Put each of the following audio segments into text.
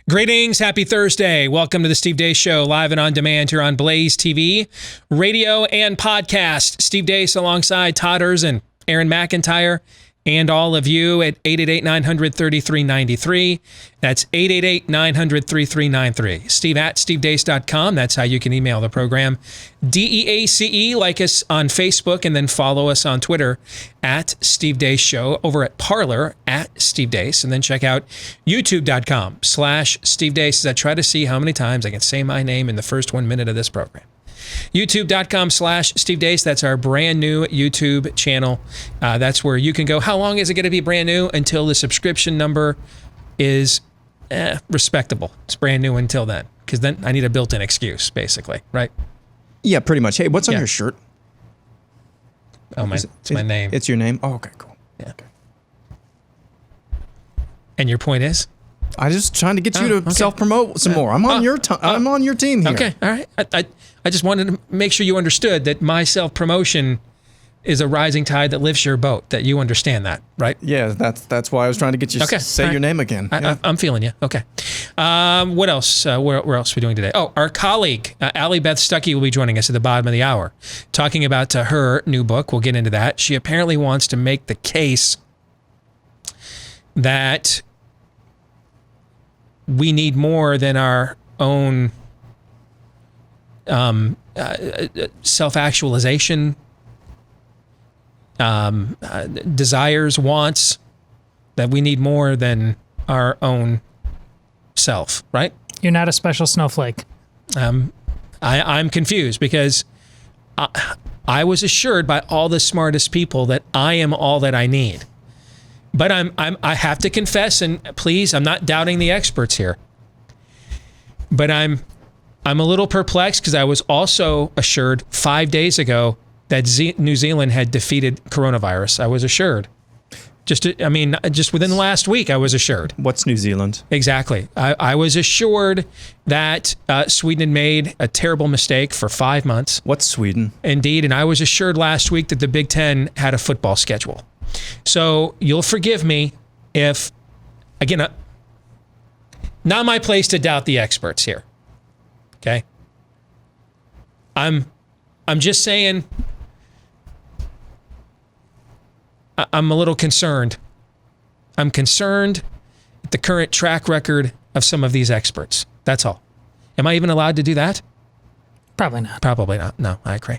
Greetings. Happy Thursday. Welcome to the Steve Deace Show, live and on demand here on BlazeTV, radio and podcast. Steve Deace alongside Todd Erzin, Aaron McIntyre, and all of you at 888-900-3393. That's 888-900-3393. Steve at stevedeace.com. That's how you can email the program. DEACE. Like us on Facebook and then follow us on Twitter at Steve Deace Show, over at Parler at Steve Deace, and then check out youtube.com/Steve Deace as I try to see how many times I can say my name in the first 1 minute of this program. YouTube.com/Steve Deace. That's our brand new YouTube channel. That's where you can go. How long is it going to be brand new? Until the subscription number is respectable. It's brand new until then, because then I need a built-in excuse, basically, right? Yeah, pretty much. Hey, what's on your shirt? Oh, it's my name. It's your name? Oh, okay, cool. Yeah. Okay. And your point is? I'm just trying to get you to self-promote some more. I'm on your team here. Okay, all right. I just wanted to make sure you understood that my self-promotion is a rising tide that lifts your boat, that you understand that, right? Yeah, that's why I was trying to get you to say your name again. I'm feeling you. Okay. What else? Where else are we doing today? Oh, our colleague, Allie Beth Stuckey, will be joining us at the bottom of the hour, talking about her new book. We'll get into that. She apparently wants to make the case that we need more than our own self-actualization, desires, wants, that we need more than our own self, right? You're not a special snowflake. I'm confused because I was assured by all the smartest people that I am all that I need. But I have to confess, and please, I'm not doubting the experts here, but I'm a little perplexed because I was also assured 5 days ago that New Zealand had defeated coronavirus. I was assured. Just within the last week, I was assured. What's New Zealand? Exactly. I was assured that Sweden had made a terrible mistake for 5 months. What's Sweden? Indeed, and I was assured last week that the Big Ten had a football schedule. So you'll forgive me if, again, not my place to doubt the experts here. Okay? I'm just saying I'm a little concerned. I'm concerned at the current track record of some of these experts. That's all. Am I even allowed to do that? Probably not. Probably not. No, I agree.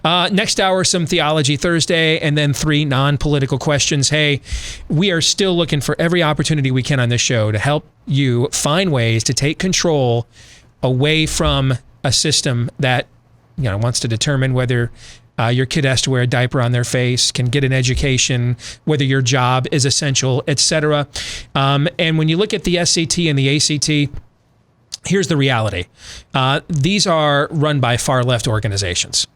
Next hour, some Theology Thursday, and then 3 non-political questions. Hey, we are still looking for every opportunity we can on this show to help you find ways to take control away from a system that wants to determine whether your kid has to wear a diaper on their face, can get an education, whether your job is essential, etc. And when you look at the SAT and the ACT, here's the reality. These are run by far-left organizations.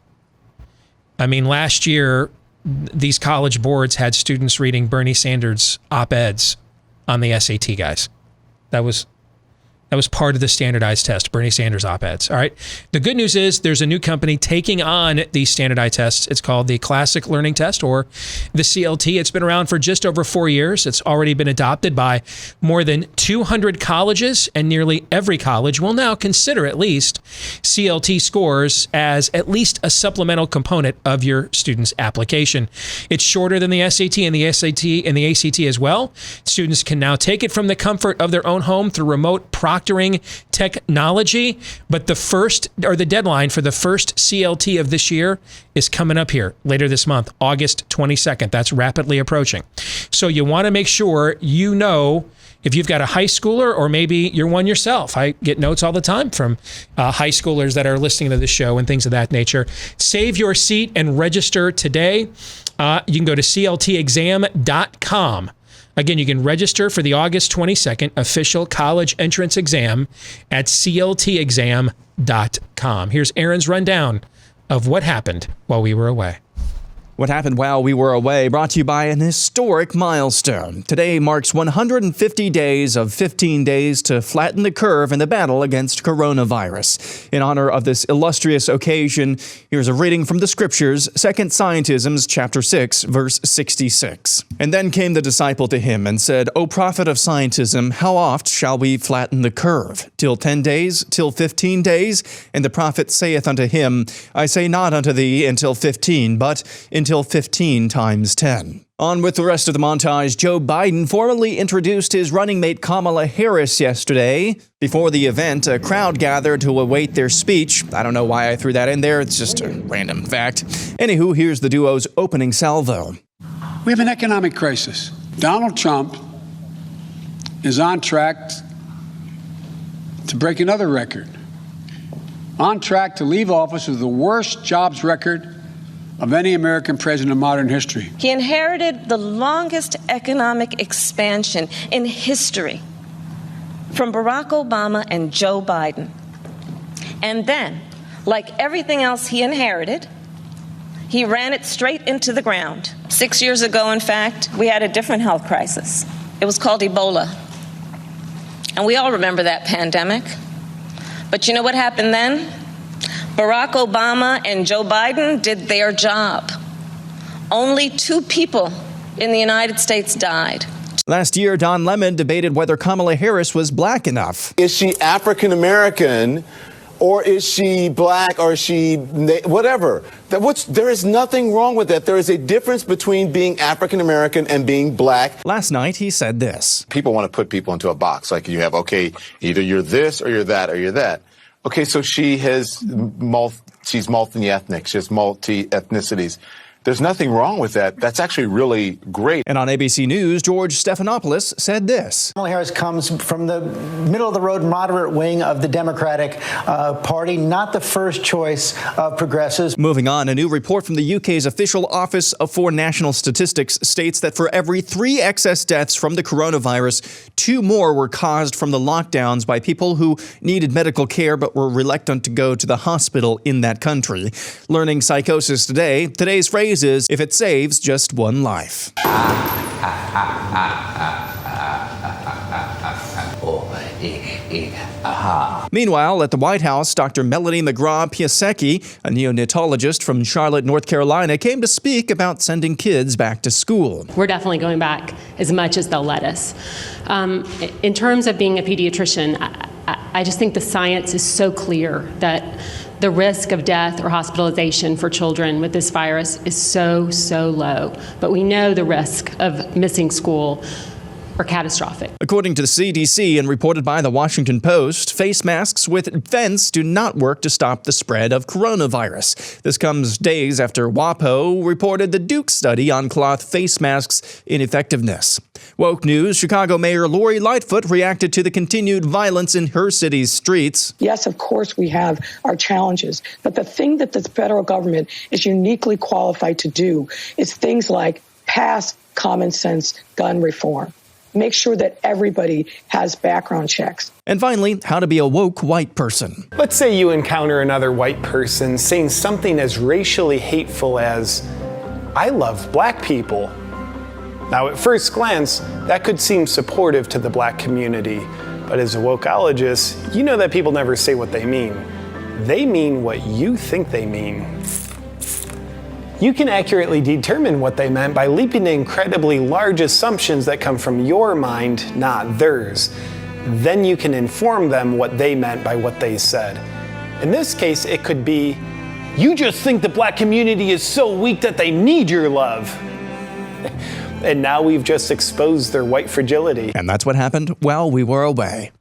I mean, last year, these college boards had students reading Bernie Sanders op-eds on the SAT, guys. That was part of the standardized test, Bernie Sanders op-eds. All right. The good news is there's a new company taking on these standardized tests. It's called the Classic Learning Test, or the CLT. It's been around for just over 4 years. It's already been adopted by more than 200 colleges, and nearly every college will now consider at least CLT scores as at least a supplemental component of your student's application. It's shorter than the SAT and the ACT as well. Students can now take it from the comfort of their own home through remote proctoring technology, but the deadline for the first CLT of this year is coming up here later this month, August 22nd. That's rapidly approaching. So you want to make sure you know if you've got a high schooler, or maybe you're one yourself. I get notes all the time from high schoolers that are listening to this show and things of that nature. Save your seat and register today. You can go to cltexam.com. Again, you can register for the August 22nd official college entrance exam at cltexam.com. Here's Aaron's rundown of what happened while we were away. What happened while we were away brought to you by an historic milestone. Today marks 150 days of 15 days to flatten the curve in the battle against coronavirus. In honor of this illustrious occasion, here's a reading from the scriptures, 2 Scientisms chapter 6, verse 66. And then came the disciple to him and said, O prophet of Scientism, how oft shall we flatten the curve? Till 10 days? Till 15 days? And the prophet saith unto him, I say not unto thee until 15, but until 15 times 10. On with the rest of the montage, Joe Biden formally introduced his running mate Kamala Harris yesterday. Before the event, a crowd gathered to await their speech. I don't know why I threw that in there, it's just a random fact. Anywho, here's the duo's opening salvo. We have an economic crisis. Donald Trump is on track to break another record. On track to leave office with the worst jobs record of any American president in modern history. He inherited the longest economic expansion in history from Barack Obama and Joe Biden. And then, like everything else he inherited, he ran it straight into the ground. 6 years ago, in fact, we had a different health crisis. It was called Ebola. And we all remember that pandemic. But you know what happened then? Barack Obama and Joe Biden did their job. Only 2 people in the United States died. Last year, Don Lemon debated whether Kamala Harris was black enough. Is she African American, or is she black, or is she whatever? There is nothing wrong with that. There is a difference between being African American and being black. Last night, he said this. People want to put people into a box. Like you have, okay, either you're this or you're that or you're that. Okay, so she's multi-ethnic. She has multi-ethnicities. There's nothing wrong with that. That's actually really great. And on ABC News, George Stephanopoulos said this. Kamala Harris comes from the middle-of-the-road moderate wing of the Democratic Party, not the first choice of progressives. Moving on, a new report from the UK's official Office for National Statistics states that for every 3 excess deaths from the coronavirus, 2 more were caused from the lockdowns by people who needed medical care but were reluctant to go to the hospital in that country. Learning Psychosis Today, today's phrase is, if it saves just one life. Meanwhile, at the White House, Dr. Melanie McGraw-Piasecki, a neonatologist from Charlotte, North Carolina, came to speak about sending kids back to school. We're definitely going back as much as they'll let us. In terms of being a pediatrician, I just think the science is so clear that the risk of death or hospitalization for children with this virus is so, so low. But we know the risk of missing school are catastrophic. According to the CDC and reported by the Washington Post, face masks with vents do not work to stop the spread of coronavirus. This comes days after WAPO reported the Duke study on cloth face masks' ineffectiveness. Woke News, Chicago Mayor Lori Lightfoot reacted to the continued violence in her city's streets. Yes, of course, we have our challenges, but the thing that the federal government is uniquely qualified to do is things like pass common sense gun reform. Make sure that everybody has background checks. And finally, how to be a woke white person. Let's say you encounter another white person saying something as racially hateful as, I love black people. Now, at first glance, that could seem supportive to the black community, but as a wokeologist, you know that people never say what they mean. They mean what you think they mean. You can accurately determine what they meant by leaping to incredibly large assumptions that come from your mind, not theirs. Then you can inform them what they meant by what they said. In this case, it could be, you just think the black community is so weak that they need your love. And now we've just exposed their white fragility. And that's what happened while we were away.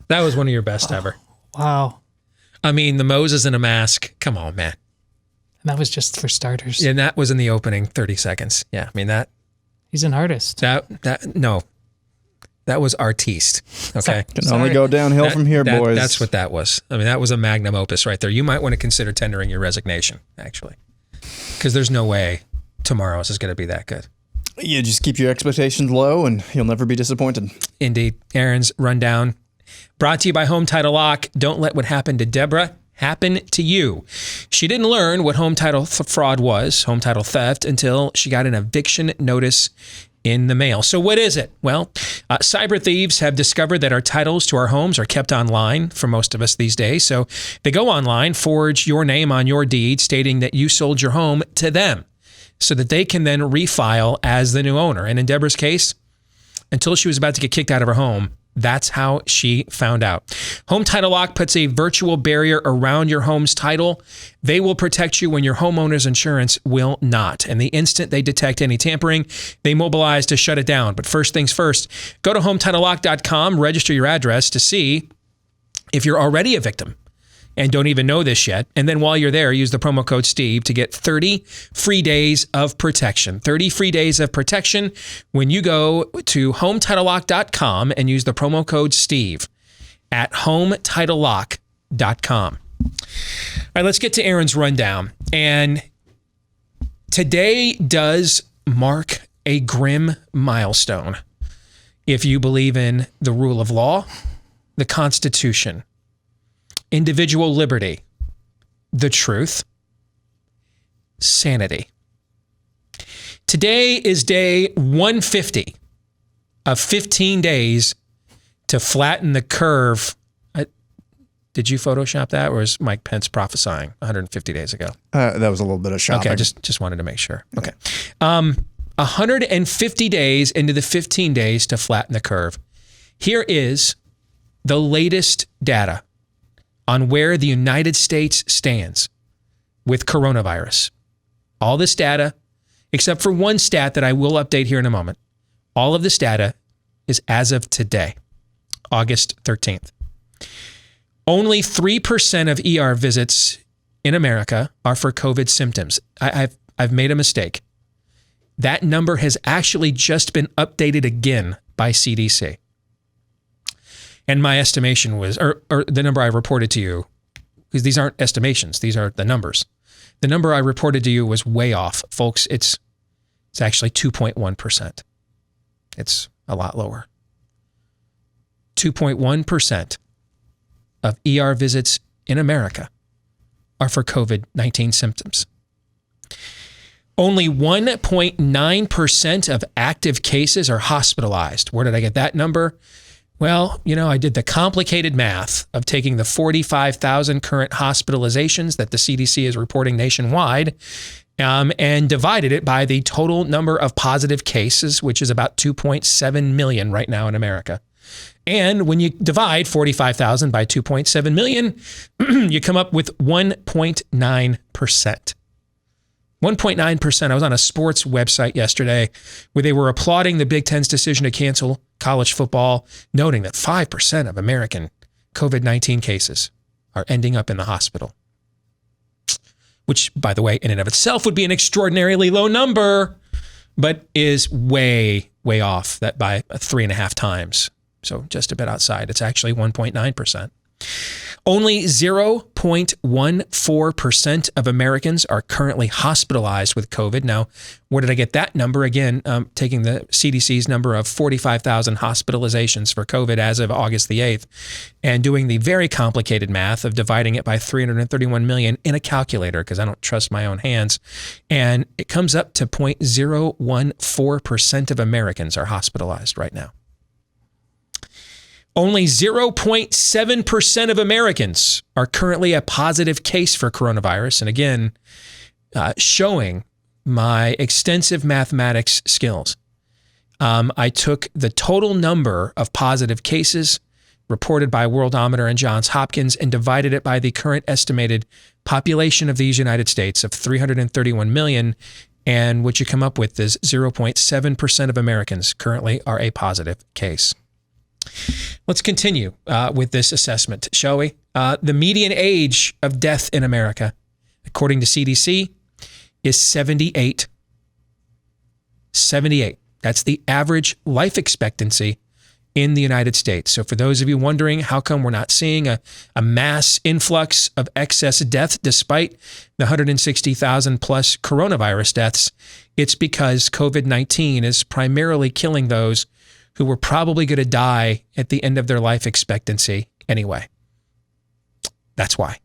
That was one of your best ever. Wow. I mean, the Moses in a mask. Come on, man. And that was just for starters. And that was in the opening 30 seconds. Yeah, I mean that. He's an artist. No. That was artiste. Okay. Can only go downhill from here, boys. That's what that was. I mean, that was a magnum opus right there. You might want to consider tendering your resignation, actually. Because there's no way tomorrow's is going to be that good. You just keep your expectations low and you'll never be disappointed. Indeed. Aaron's Rundown. Brought to you by Home Title Lock. Don't let what happened to Deborah happen to you. She didn't learn what home title fraud was, home title theft, until she got an eviction notice in the mail. So what is it? Well, cyber thieves have discovered that our titles to our homes are kept online for most of us these days. So they go online, forge your name on your deed, stating that you sold your home to them so that they can then refile as the new owner. And in Deborah's case, until she was about to get kicked out of her home, that's how she found out. Home Title Lock puts a virtual barrier around your home's title. They will protect you when your homeowner's insurance will not. And the instant they detect any tampering, they mobilize to shut it down. But first things first, go to HometitleLock.com, register your address to see if you're already a victim and don't even know this yet. And then while you're there, use the promo code Steve to get 30 free days of protection. 30 free days of protection when you go to HometitleLock.com and use the promo code Steve at HometitleLock.com. All right, let's get to Aaron's rundown. And today does mark a grim milestone if you believe in the rule of law, the Constitution, individual liberty, the truth, sanity. Today is day 150 of 15 days to flatten the curve. Did you Photoshop that, or was Mike Pence prophesying 150 days ago? That was a little bit of shopping. Okay, just wanted to make sure. Okay. 150 days into the 15 days to flatten the curve. Here is the latest data on where the United States stands with coronavirus. All this data, except for one stat that I will update here in a moment, all of this data is as of today, August 13th. Only 3% of ER visits in America are for COVID symptoms. I've made a mistake. That number has actually just been updated again by CDC. And my estimation was, or the number I reported to you, because these aren't estimations, these are the numbers. The number I reported to you was way off. Folks, it's actually 2.1%. It's a lot lower. 2.1% of ER visits in America are for COVID-19 symptoms. Only 1.9% of active cases are hospitalized. Where did I get that number? Well, I did the complicated math of taking the 45,000 current hospitalizations that the CDC is reporting nationwide and divided it by the total number of positive cases, which is about 2.7 million right now in America. And when you divide 45,000 by 2.7 million, you come up with 1.9%. 1.9%. I was on a sports website yesterday where they were applauding the Big Ten's decision to cancel college football, noting that 5% of American COVID-19 cases are ending up in the hospital. Which, by the way, in and of itself would be an extraordinarily low number, but is way, way off that by 3.5 times. So just a bit outside. It's actually 1.9%. Only 0.14% of Americans are currently hospitalized with COVID. Now, where did I get that number? Again, taking the CDC's number of 45,000 hospitalizations for COVID as of August the 8th and doing the very complicated math of dividing it by 331 million in a calculator because I don't trust my own hands. And it comes up to 0.014% of Americans are hospitalized right now. Only 0.7% of Americans are currently a positive case for coronavirus. And again, showing my extensive mathematics skills. I took the total number of positive cases reported by Worldometer and Johns Hopkins and divided it by the current estimated population of these United States of 331 million. And what you come up with is 0.7% of Americans currently are a positive case. Let's continue with this assessment, shall we? The median age of death in America, according to CDC, is 78. 78. That's the average life expectancy in the United States. So for those of you wondering how come we're not seeing a mass influx of excess death despite the 160,000 plus coronavirus deaths, it's because COVID-19 is primarily killing those who were probably going to die at the end of their life expectancy anyway. That's why.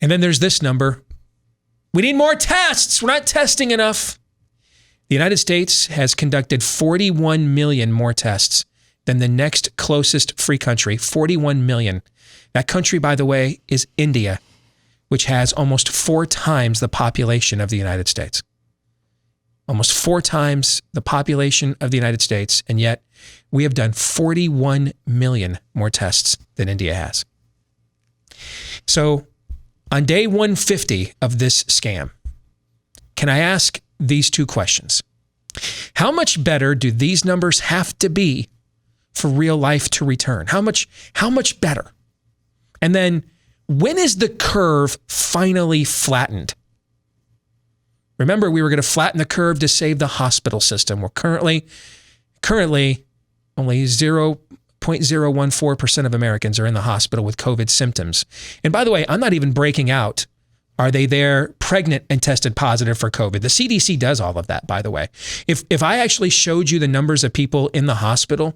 And then there's this number. We need more tests. We're not testing enough. The United States has conducted 41 million more tests than the next closest free country, 41 million. That country, by the way, is India, which has almost 4 times the population of the United States. Almost 4 times the population of the United States, and yet we have done 41 million more tests than India has. So on day 150 of this scam, can I ask these 2 questions? How much better do these numbers have to be for real life to return? How much better? And then when is the curve finally flattened? Remember, we were going to flatten the curve to save the hospital system. We're currently only 0.014% of Americans are in the hospital with COVID symptoms. And by the way, I'm not even breaking out, are they there pregnant and tested positive for COVID? The CDC does all of that, by the way. If I actually showed you the numbers of people in the hospital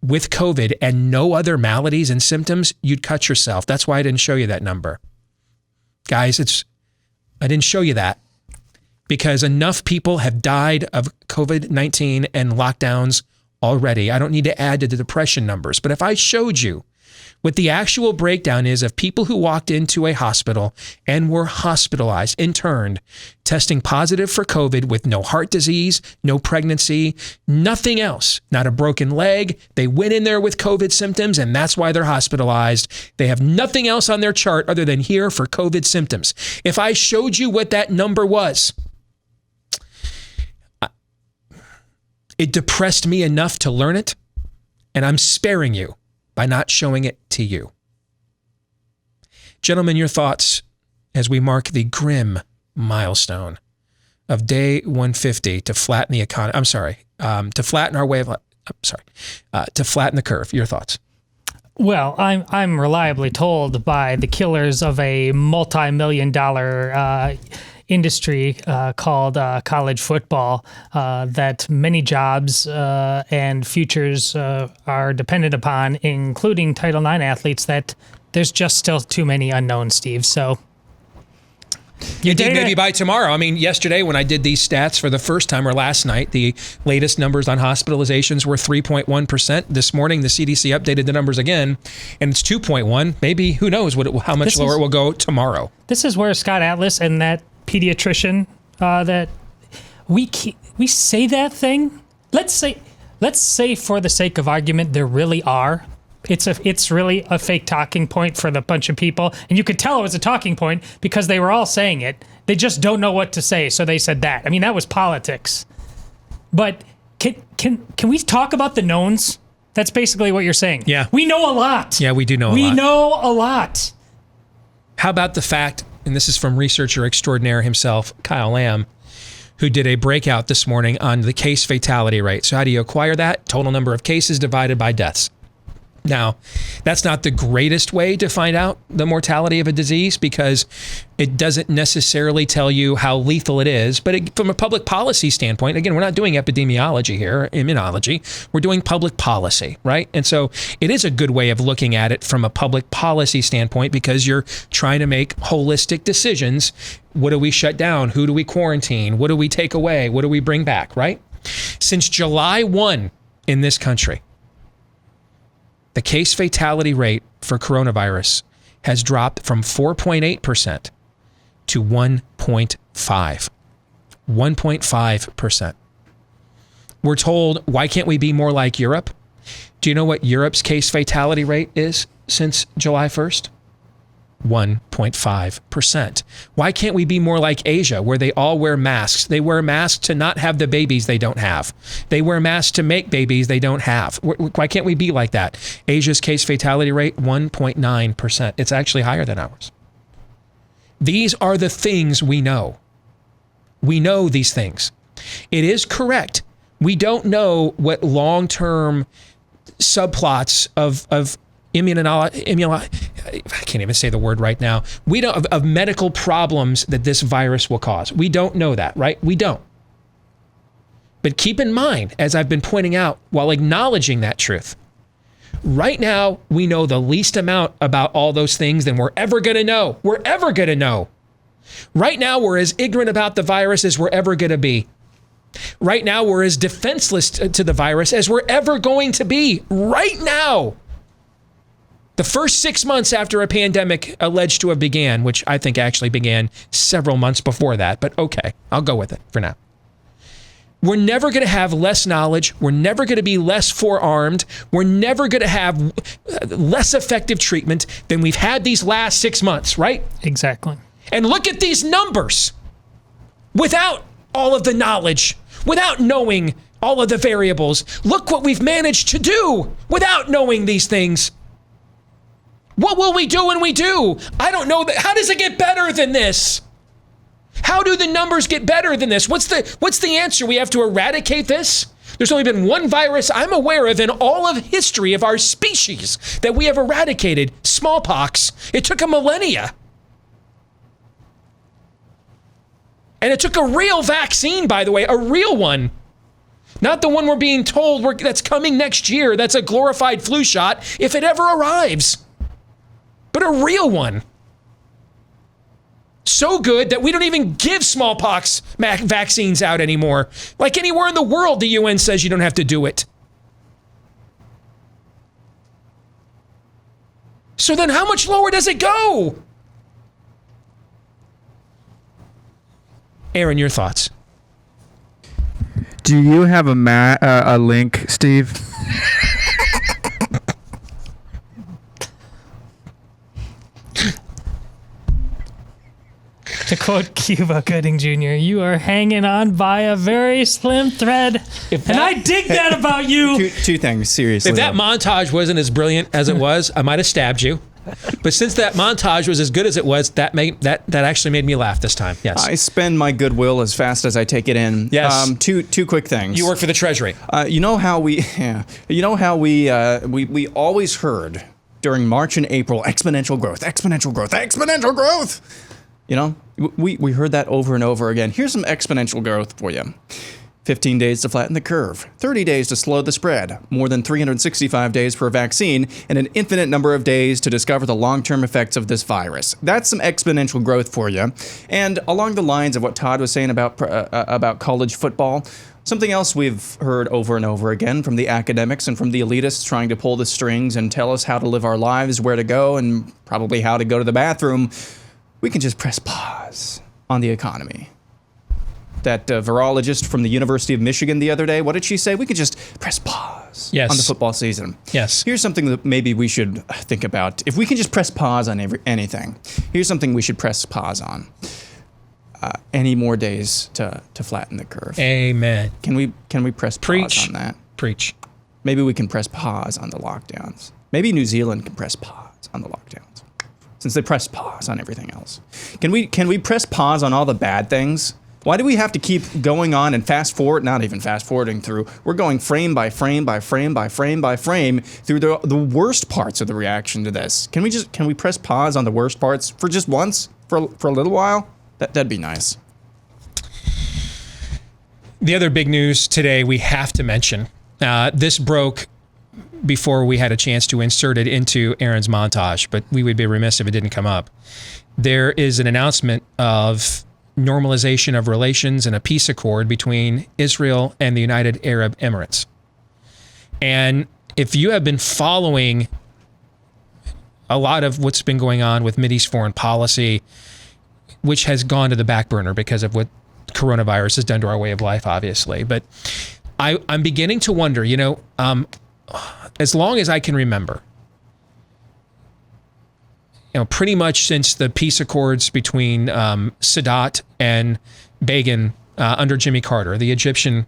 with COVID and no other maladies and symptoms, you'd cut yourself. That's why I didn't show you that number. Guys, I didn't show you that because enough people have died of COVID-19 and lockdowns already. I don't need to add to the depression numbers. But if I showed you what the actual breakdown is of people who walked into a hospital and were hospitalized, interned, testing positive for COVID with no heart disease, no pregnancy, nothing else, not a broken leg. They went in there with COVID symptoms and that's why they're hospitalized. They have nothing else on their chart other than here for COVID symptoms. If I showed you what that number was, it depressed me enough to learn it, and I'm sparing you by not showing it to you. Gentlemen, your thoughts as we mark the grim milestone of day 150 to flatten the economy. To flatten our way of to flatten the curve. Your thoughts? Well, I'm reliably told by the killers of a multi-million-dollar industry called college football that many jobs and futures are dependent upon, including Title IX athletes, that there's just still too many unknowns, Steve. So you think maybe by tomorrow. I mean, yesterday when I did these stats for the first time, or last night, the latest numbers on hospitalizations were 3.1%. This morning, the CDC updated the numbers again, and it's 2.1. Maybe, who knows how much lower it will go tomorrow. This is where Scott Atlas and that pediatrician that we say that thing. Let's say for the sake of argument, there really are. It's really a fake talking point for the bunch of people, and you could tell it was a talking point because they were all saying it. They just don't know what to say, so they said that. I mean, that was politics. But can we talk about the knowns? That's basically what you're saying. Yeah, we know a lot. Yeah, we do know. We know a lot. How about the fact? And this is from researcher extraordinaire himself, Kyle Lamb, who did a breakout this morning on the case fatality rate. So how do you acquire that? Total number of cases divided by deaths. Now, that's not the greatest way to find out the mortality of a disease because it doesn't necessarily tell you how lethal it is. But from a public policy standpoint, again, we're not doing epidemiology here, immunology. We're doing public policy, right? And so it is a good way of looking at it from a public policy standpoint because you're trying to make holistic decisions. What do we shut down? Who do we quarantine? What do we take away? What do we bring back, right? Since July 1 in this country, the case fatality rate for coronavirus has dropped from 4.8% to 1.5%. 1.5%. We're told, why can't we be more like Europe? Do you know what Europe's case fatality rate is since July 1st? 1.5%. Why can't we be more like Asia, where they all wear masks? They wear masks to not have the babies they don't have. They wear masks to make babies they don't have. Why can't we be like that? Asia's case fatality rate, 1.9%. It's actually higher than ours. These are the things we know. We know these things. It is correct. We don't know what long-term subplots of I can't even say the word right now. We don't of medical problems that this virus will cause. We don't know that, right? We don't. But keep in mind, as I've been pointing out, while acknowledging that truth, Right now, we know the least amount about all those things than we're ever going to know. We're ever going to know. Right now, we're as ignorant about the virus as we're ever going to be. Right now, we're as defenseless to the virus as we're ever going to be. Right now. The first 6 months after a pandemic alleged to have began, which I think actually began several months before that, but okay, I'll go with it for now. We're never going to have less knowledge. We're never going to be less forearmed. We're never going to have less effective treatment than we've had these last 6 months, right? Exactly. And look at these numbers. Without all of the knowledge, without knowing all of the variables, look what we've managed to do without knowing these things. What will we do when we do? I don't know. How does it get better than this? How do the numbers get better than this? What's the answer? We have to eradicate this? There's only been one virus I'm aware of in all of history of our species that we have eradicated, smallpox. It took a millennia. And it took a real vaccine, by the way, a real one. Not the one we're being told that's coming next year. That's a glorified flu shot if it ever arrives. But a real one. So good that we don't even give smallpox vaccines out anymore. Like anywhere in the world, the UN says you don't have to do it. So then how much lower does it go? Aaron, your thoughts? Do you have a link, Steve? To quote Cuba Gooding Jr., you are hanging on by a very slim thread. And I dig that about you. Two things, seriously. If that montage wasn't as brilliant as it was, I might have stabbed you. But since that montage was as good as it was, that actually made me laugh this time. Yes. I spend my goodwill as fast as I take it in. Yes. Two quick things. You work for the Treasury. You know how we always heard during March and April, exponential growth, exponential growth, exponential growth. You know, we heard that over and over again. Here's some exponential growth for you. 15 days to flatten the curve, 30 days to slow the spread, more than 365 days for a vaccine, and an infinite number of days to discover the long-term effects of this virus. That's some exponential growth for you. And along the lines of what Todd was saying about college football, something else we've heard over and over again from the academics and from the elitists trying to pull the strings and tell us how to live our lives, where to go, and probably how to go to the bathroom. We can just press pause on the economy. That virologist from the University of Michigan the other day, what did she say? We could just press pause on the football season. Yes. Here's something that maybe we should think about. If we can just press pause on anything, here's something we should press pause on. Any more days to flatten the curve. Amen. Can we press pause on that? Preach. Maybe we can press pause on the lockdowns. Maybe New Zealand can press pause on the lockdowns, since they press pause on everything else. Can we press pause on all the bad things? Why do we have to keep going on and fast forward? Not even fast forwarding through. We're going frame by frame by frame by frame by frame through the worst parts of the reaction to this. Can we press pause on the worst parts for just once, for a little while? That'd be nice. The other big news today we have to mention. This broke before we had a chance to insert it into Aaron's montage, but we would be remiss if it didn't come up. There is an announcement of normalization of relations and a peace accord between Israel and the United Arab Emirates. And if you have been following a lot of what's been going on with Mideast foreign policy, which has gone to the back burner because of what coronavirus has done to our way of life, obviously. But I'm beginning to wonder, as long as I can remember, pretty much since the peace accords between Sadat and Begin under Jimmy Carter, the Egyptian,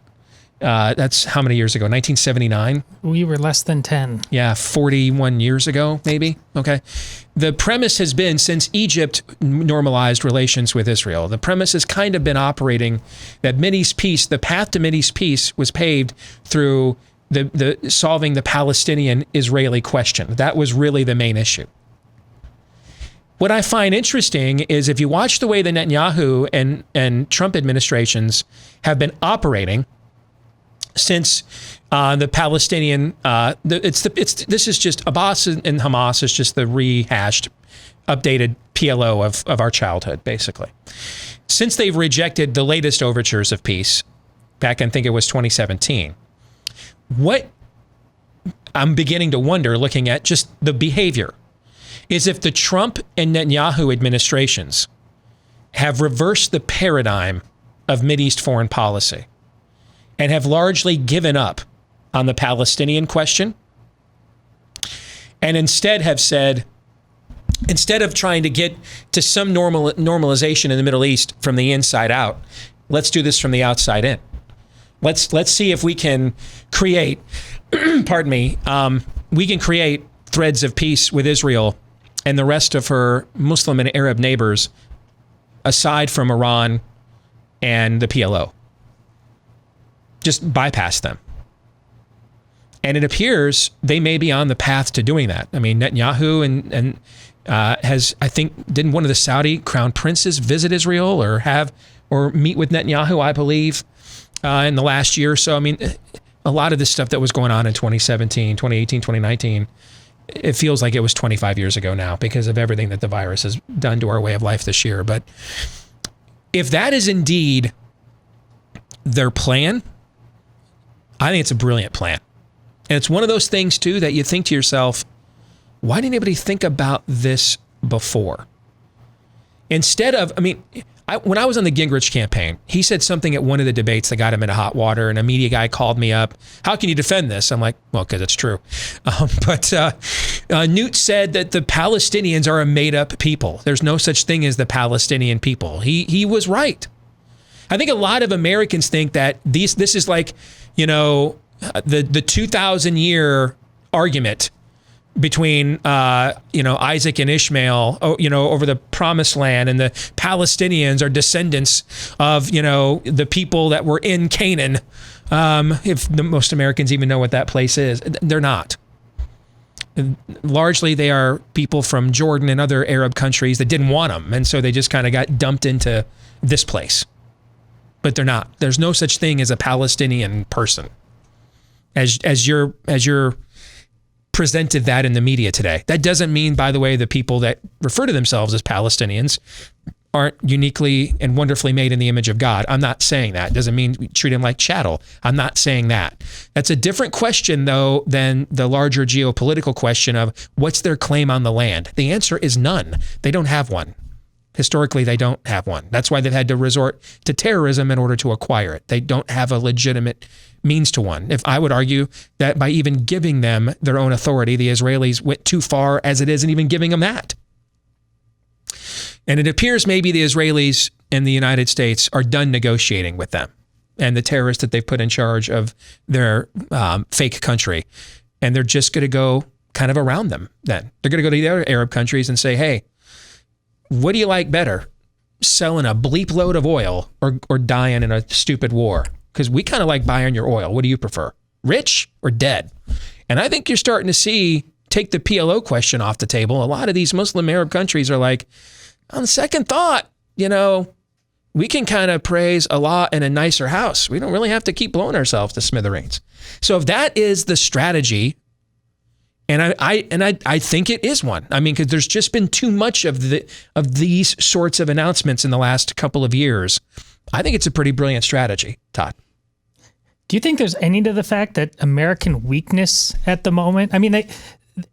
that's how many years ago? 1979? We were less than 10. Yeah, 41 years ago, maybe. Okay. The premise has been, since Egypt normalized relations with Israel, the premise has kind of been operating that Mideast peace, the path to Mideast peace was paved through the solving the Palestinian-Israeli question. That was really the main issue. What I find interesting is if you watch the way the Netanyahu and Trump administrations have been operating, since the Palestinian, this is just Abbas and Hamas is just the rehashed, updated PLO of our childhood, basically. Since they've rejected the latest overtures of peace, back in, I think it was 2017, what I'm beginning to wonder, looking at just the behavior, is if the Trump and Netanyahu administrations have reversed the paradigm of Mideast foreign policy and have largely given up on the Palestinian question, and instead have said, instead of trying to get to some normalization in the Middle East from the inside out, let's do this from the outside in. Let's see if we can create, pardon me, we can create threads of peace with Israel and the rest of her Muslim and Arab neighbors, aside from Iran and the PLO. Just bypass them. And it appears they may be on the path to doing that. I mean, Netanyahu and has, I think, didn't one of the Saudi crown princes visit Israel or meet with Netanyahu, I believe, in the last year or so. I mean, a lot of this stuff that was going on in 2017, 2018, 2019, it feels like it was 25 years ago now because of everything that the virus has done to our way of life this year. But if that is indeed their plan, I think it's a brilliant plan. And it's one of those things, too, that you think to yourself, why didn't anybody think about this before? Instead of, I mean, when I was on the Gingrich campaign, he said something at one of the debates that got him into hot water, and a media guy called me up. How can you defend this? I'm like, well, because it's true. But Newt said that the Palestinians are a made-up people. There's no such thing as the Palestinian people. He was right. I think a lot of Americans think that this is like, you know, the 2,000-year argument between Isaac and Ishmael, over the promised land, and the Palestinians are descendants of, the people that were in Canaan. If most Americans even know what that place is, they're not. Largely, they are people from Jordan and other Arab countries that didn't want them, and so they just kind of got dumped into this place. But they're not. There's no such thing as a Palestinian person, as you're presented that in the media today. That doesn't mean, by the way, the people that refer to themselves as Palestinians aren't uniquely and wonderfully made in the image of God. I'm not saying that. It doesn't mean we treat them like chattel. I'm not saying that. That's a different question, though, than the larger geopolitical question of what's their claim on the land. The answer is none. They don't have one. Historically, they don't have one. That's why they've had to resort to terrorism in order to acquire it. They don't have a legitimate means to one. If I would argue that by even giving them their own authority, the Israelis went too far as it is in even giving them that. And it appears maybe the Israelis and the United States are done negotiating with them and the terrorists that they've put in charge of their fake country. And they're just going to go kind of around them then. They're going to go to the other Arab countries and say, hey, what do you like better? Selling a bleep load of oil or dying in a stupid war? Because we kind of like buying your oil. What do you prefer? Rich or dead? And I think you're starting to see, take the PLO question off the table. A lot of these Muslim Arab countries are like, on second thought, we can kind of praise Allah in a nicer house. We don't really have to keep blowing ourselves to smithereens. So if that is the strategy, and I think it is one. I mean, because there's just been too much of these sorts of announcements in the last couple of years. I think it's a pretty brilliant strategy, Todd. Do you think there's any to the fact that American weakness at the moment? I mean,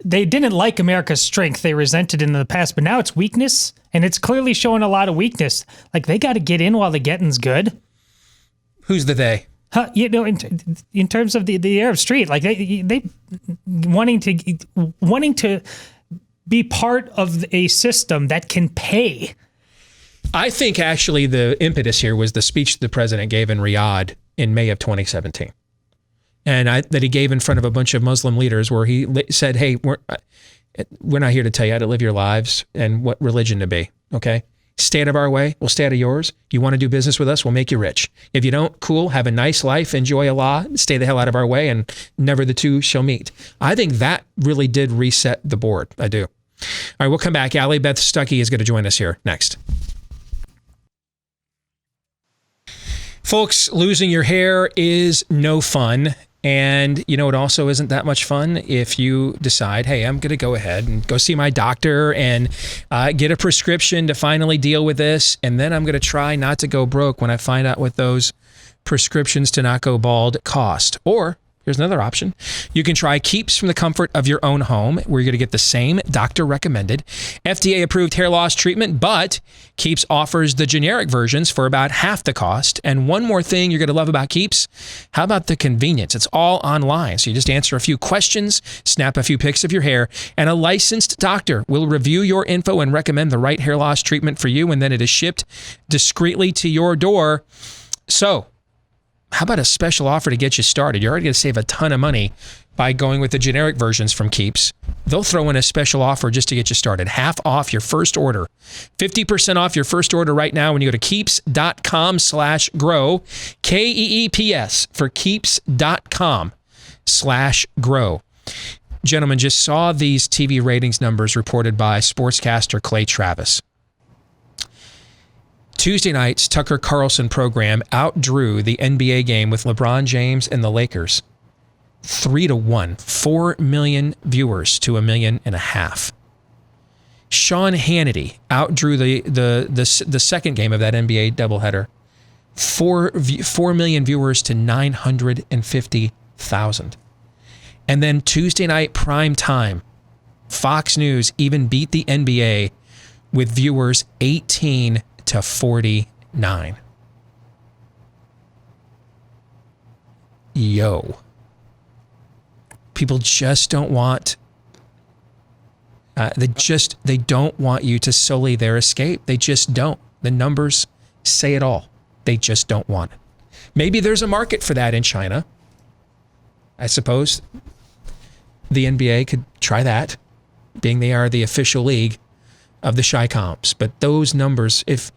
they didn't like America's strength. They resented it in the past, but now it's weakness, and it's clearly showing a lot of weakness. Like, they got to get in while the getting's good. Who's the they? In terms of the Arab Street, like they wanting to be part of a system that can pay. I think actually the impetus here was the speech the president gave in Riyadh in May of 2017. And that he gave in front of a bunch of Muslim leaders where he said, hey, we're not here to tell you how to live your lives and what religion to be, okay? Stay out of our way, we'll stay out of yours. You want to do business with us, we'll make you rich. If you don't, cool, have a nice life, enjoy Allah, stay the hell out of our way, and never the two shall meet. I think that really did reset the board. I do. All right, we'll come back. Allie Beth Stuckey is going to join us here next. Folks, losing your hair is no fun. And, you know, it also isn't that much fun if you decide, hey, I'm going to go ahead and go see my doctor and get a prescription to finally deal with this. And then I'm going to try not to go broke when I find out what those prescriptions to not go bald cost. Or here's another option. You can try Keeps from the comfort of your own home, where you're going to get the same doctor-recommended, FDA-approved hair loss treatment, but Keeps offers the generic versions for about half the cost. And one more thing you're going to love about Keeps, how about the convenience? It's all online, so you just answer a few questions, snap a few pics of your hair, and a licensed doctor will review your info and recommend the right hair loss treatment for you, and then it is shipped discreetly to your door. So, how about a special offer to get you started? You're already going to save a ton of money by going with the generic versions from Keeps. They'll throw in a special offer just to get you started. Half off your first order. 50% off your first order right now when you go to keeps.com/grow. KEEPS for keeps.com/grow. Gentlemen, just saw these TV ratings numbers reported by sportscaster Clay Travis. Tuesday night's Tucker Carlson program outdrew the NBA game with LeBron James and the Lakers 3-1, 4 million viewers to 1.5 million. Sean Hannity outdrew the second game of that NBA doubleheader, 4 million viewers to 950,000. And then Tuesday night prime time, Fox News even beat the NBA with viewers 18 to 49. Yo. People just don't want, they don't want you to sully their escape. They just don't. The numbers say it all. They just don't want it. Maybe there's a market for that in China. I suppose the NBA could try that, being they are the official league of the Chi Comps. But those numbers, if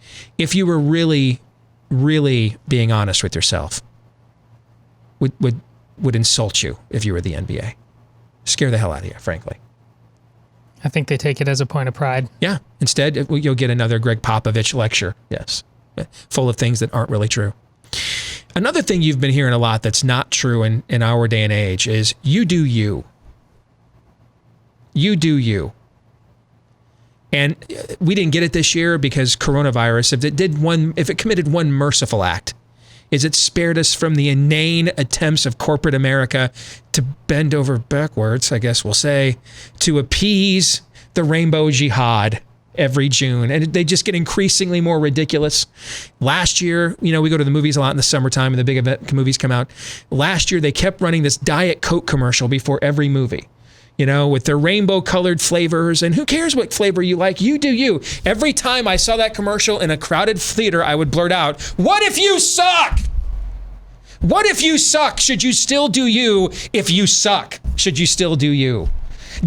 you were really, really being honest with yourself, would insult you if you were the NBA. Scare the hell out of you, frankly. I think they take it as a point of pride. Yeah. Instead, you'll get another Greg Popovich lecture. Yes. Full of things that aren't really true. Another thing you've been hearing a lot that's not true in our day and age is you do you. You do you. And we didn't get it this year because coronavirus, if it committed one merciful act, is it spared us from the inane attempts of corporate America to bend over backwards, I guess we'll say, to appease the rainbow jihad every June. And they just get increasingly more ridiculous. Last year, we go to the movies a lot in the summertime and the big event movies come out. Last year, they kept running this Diet Coke commercial before every movie. With their rainbow-colored flavors, and who cares what flavor you like? You do you. Every time I saw that commercial in a crowded theater, I would blurt out, "What if you suck? What if you suck? Should you still do you? If you suck, should you still do you?"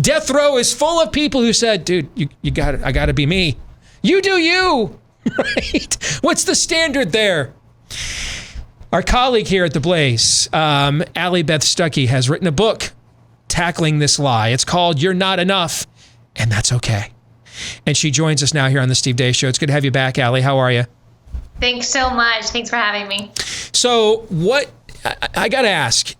Death Row is full of people who said, "Dude, you got it. I got to be me. You do you." Right? What's the standard there? Our colleague here at the Blaze, Allie Beth Stuckey, has written a book tackling this lie. It's called You're Not Enough, and That's Okay. And she joins us now here on the Steve Deace Show. It's good to have you back, Allie. How are you? Thanks so much. Thanks for having me. So I got to ask,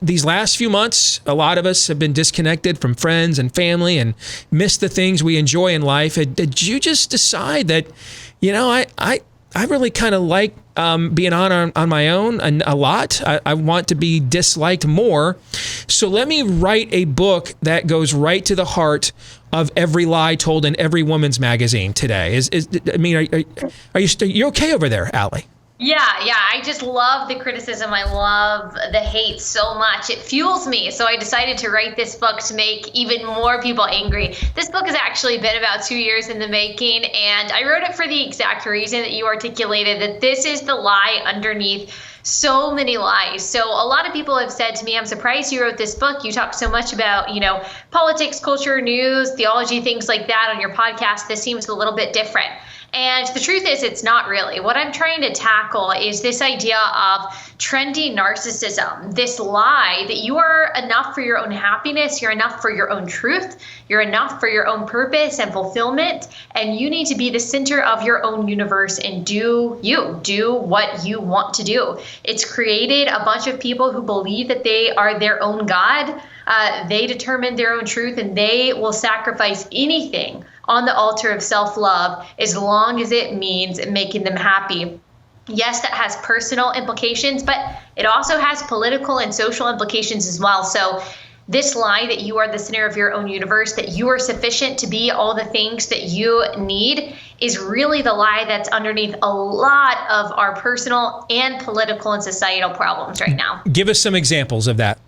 these last few months, a lot of us have been disconnected from friends and family and missed the things we enjoy in life. Did you just decide that, I really kind of like being on my own a lot. I want to be disliked more. So let me write a book that goes right to the heart of every lie told in every woman's magazine today. Are you okay over there, Allie? Yeah. I just love the criticism. I love the hate so much. It fuels me. So I decided to write this book to make even more people angry. This book has actually been about 2 years in the making, and I wrote it for the exact reason that you articulated, that this is the lie underneath so many lies. So a lot of people have said to me, "I'm surprised you wrote this book. You talk so much about, politics, culture, news, theology, things like that on your podcast. This seems a little bit different." And the truth is, it's not really. What I'm trying to tackle is this idea of trendy narcissism, this lie that you are enough for your own happiness, you're enough for your own truth, you're enough for your own purpose and fulfillment, and you need to be the center of your own universe and do what you want to do. It's created a bunch of people who believe that they are their own God. They determine their own truth, and they will sacrifice anything on the altar of self-love as long as it means making them happy. Yes, that has personal implications, but it also has political and social implications as well. So this lie that you are the center of your own universe, that you are sufficient to be all the things that you need, is really the lie that's underneath a lot of our personal and political and societal problems right now. Give us some examples of that.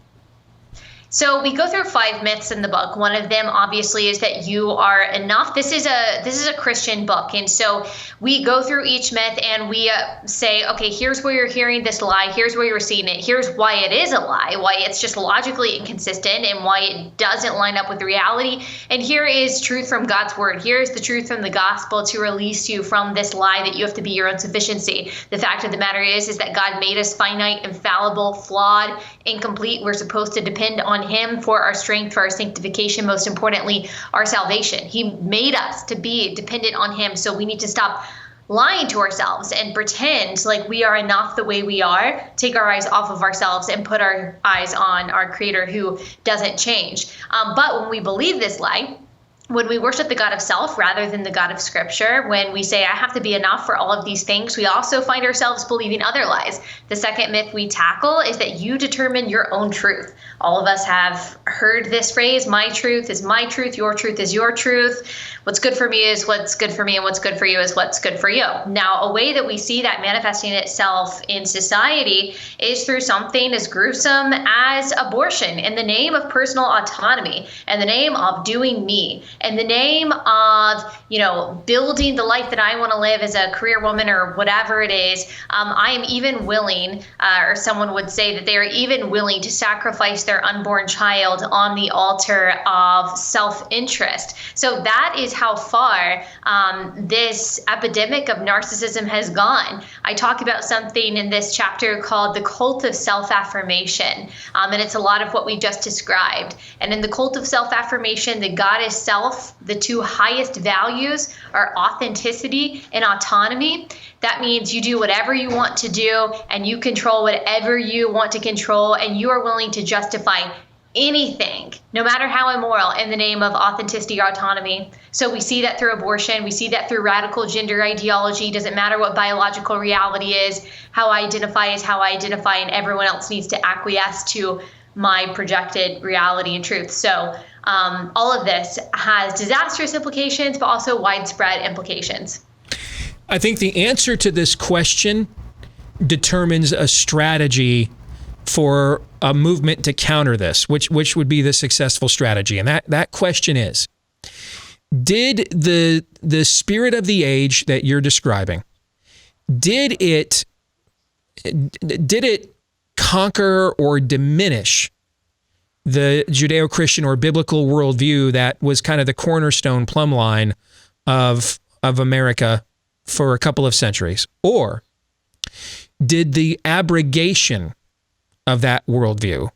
So we go through 5 myths in the book. One of them, obviously, is that you are enough. This is a Christian book, and so we go through each myth and we say, okay, here's where you're hearing this lie. Here's where you're seeing it. Here's why it is a lie. Why it's just logically inconsistent, and why it doesn't line up with reality. And here is truth from God's word. Here is the truth from the gospel to release you from this lie that you have to be your own sufficiency. The fact of the matter is that God made us finite, infallible, flawed, incomplete. We're supposed to depend on him for our strength, for our sanctification, most importantly, our salvation. He made us to be dependent on him. So we need to stop lying to ourselves and pretend like we are enough the way we are, take our eyes off of ourselves and put our eyes on our creator who doesn't change. But when we believe this lie, when we worship the God of self rather than the God of scripture, when we say, I have to be enough for all of these things, we also find ourselves believing other lies. The second myth we tackle is that you determine your own truth. All of us have heard this phrase, my truth is my truth, your truth is your truth. What's good for me is what's good for me, and what's good for you is what's good for you. Now, a way that we see that manifesting itself in society is through something as gruesome as abortion in the name of personal autonomy, in the name of doing me, in the name of, building the life that I want to live as a career woman or whatever it is. I am even willing, or someone would say that they are even willing to sacrifice their unborn child on the altar of self-interest. So that is how far this epidemic of narcissism has gone. I talk about something in this chapter called the Cult of Self-Affirmation, and it's a lot of what we just described. And in the Cult of Self-Affirmation, the goddess self, the two highest values are authenticity and autonomy. That means you do whatever you want to do, and you control whatever you want to control, and you are willing to justify anything, no matter how immoral, in the name of authenticity or autonomy. So we see that through abortion. We see that through radical gender ideology. Doesn't matter what biological reality is. How I identify is how I identify, and everyone else needs to acquiesce to my projected reality and truth. So all of this has disastrous implications, but also widespread implications. I think the answer to this question determines a strategy for a movement to counter this, which would be the successful strategy. And that question is, did the spirit of the age that you're describing, did it conquer or diminish the Judeo-Christian or biblical worldview that was kind of the cornerstone plumb line of America for a couple of centuries? Or did the abrogation of that worldview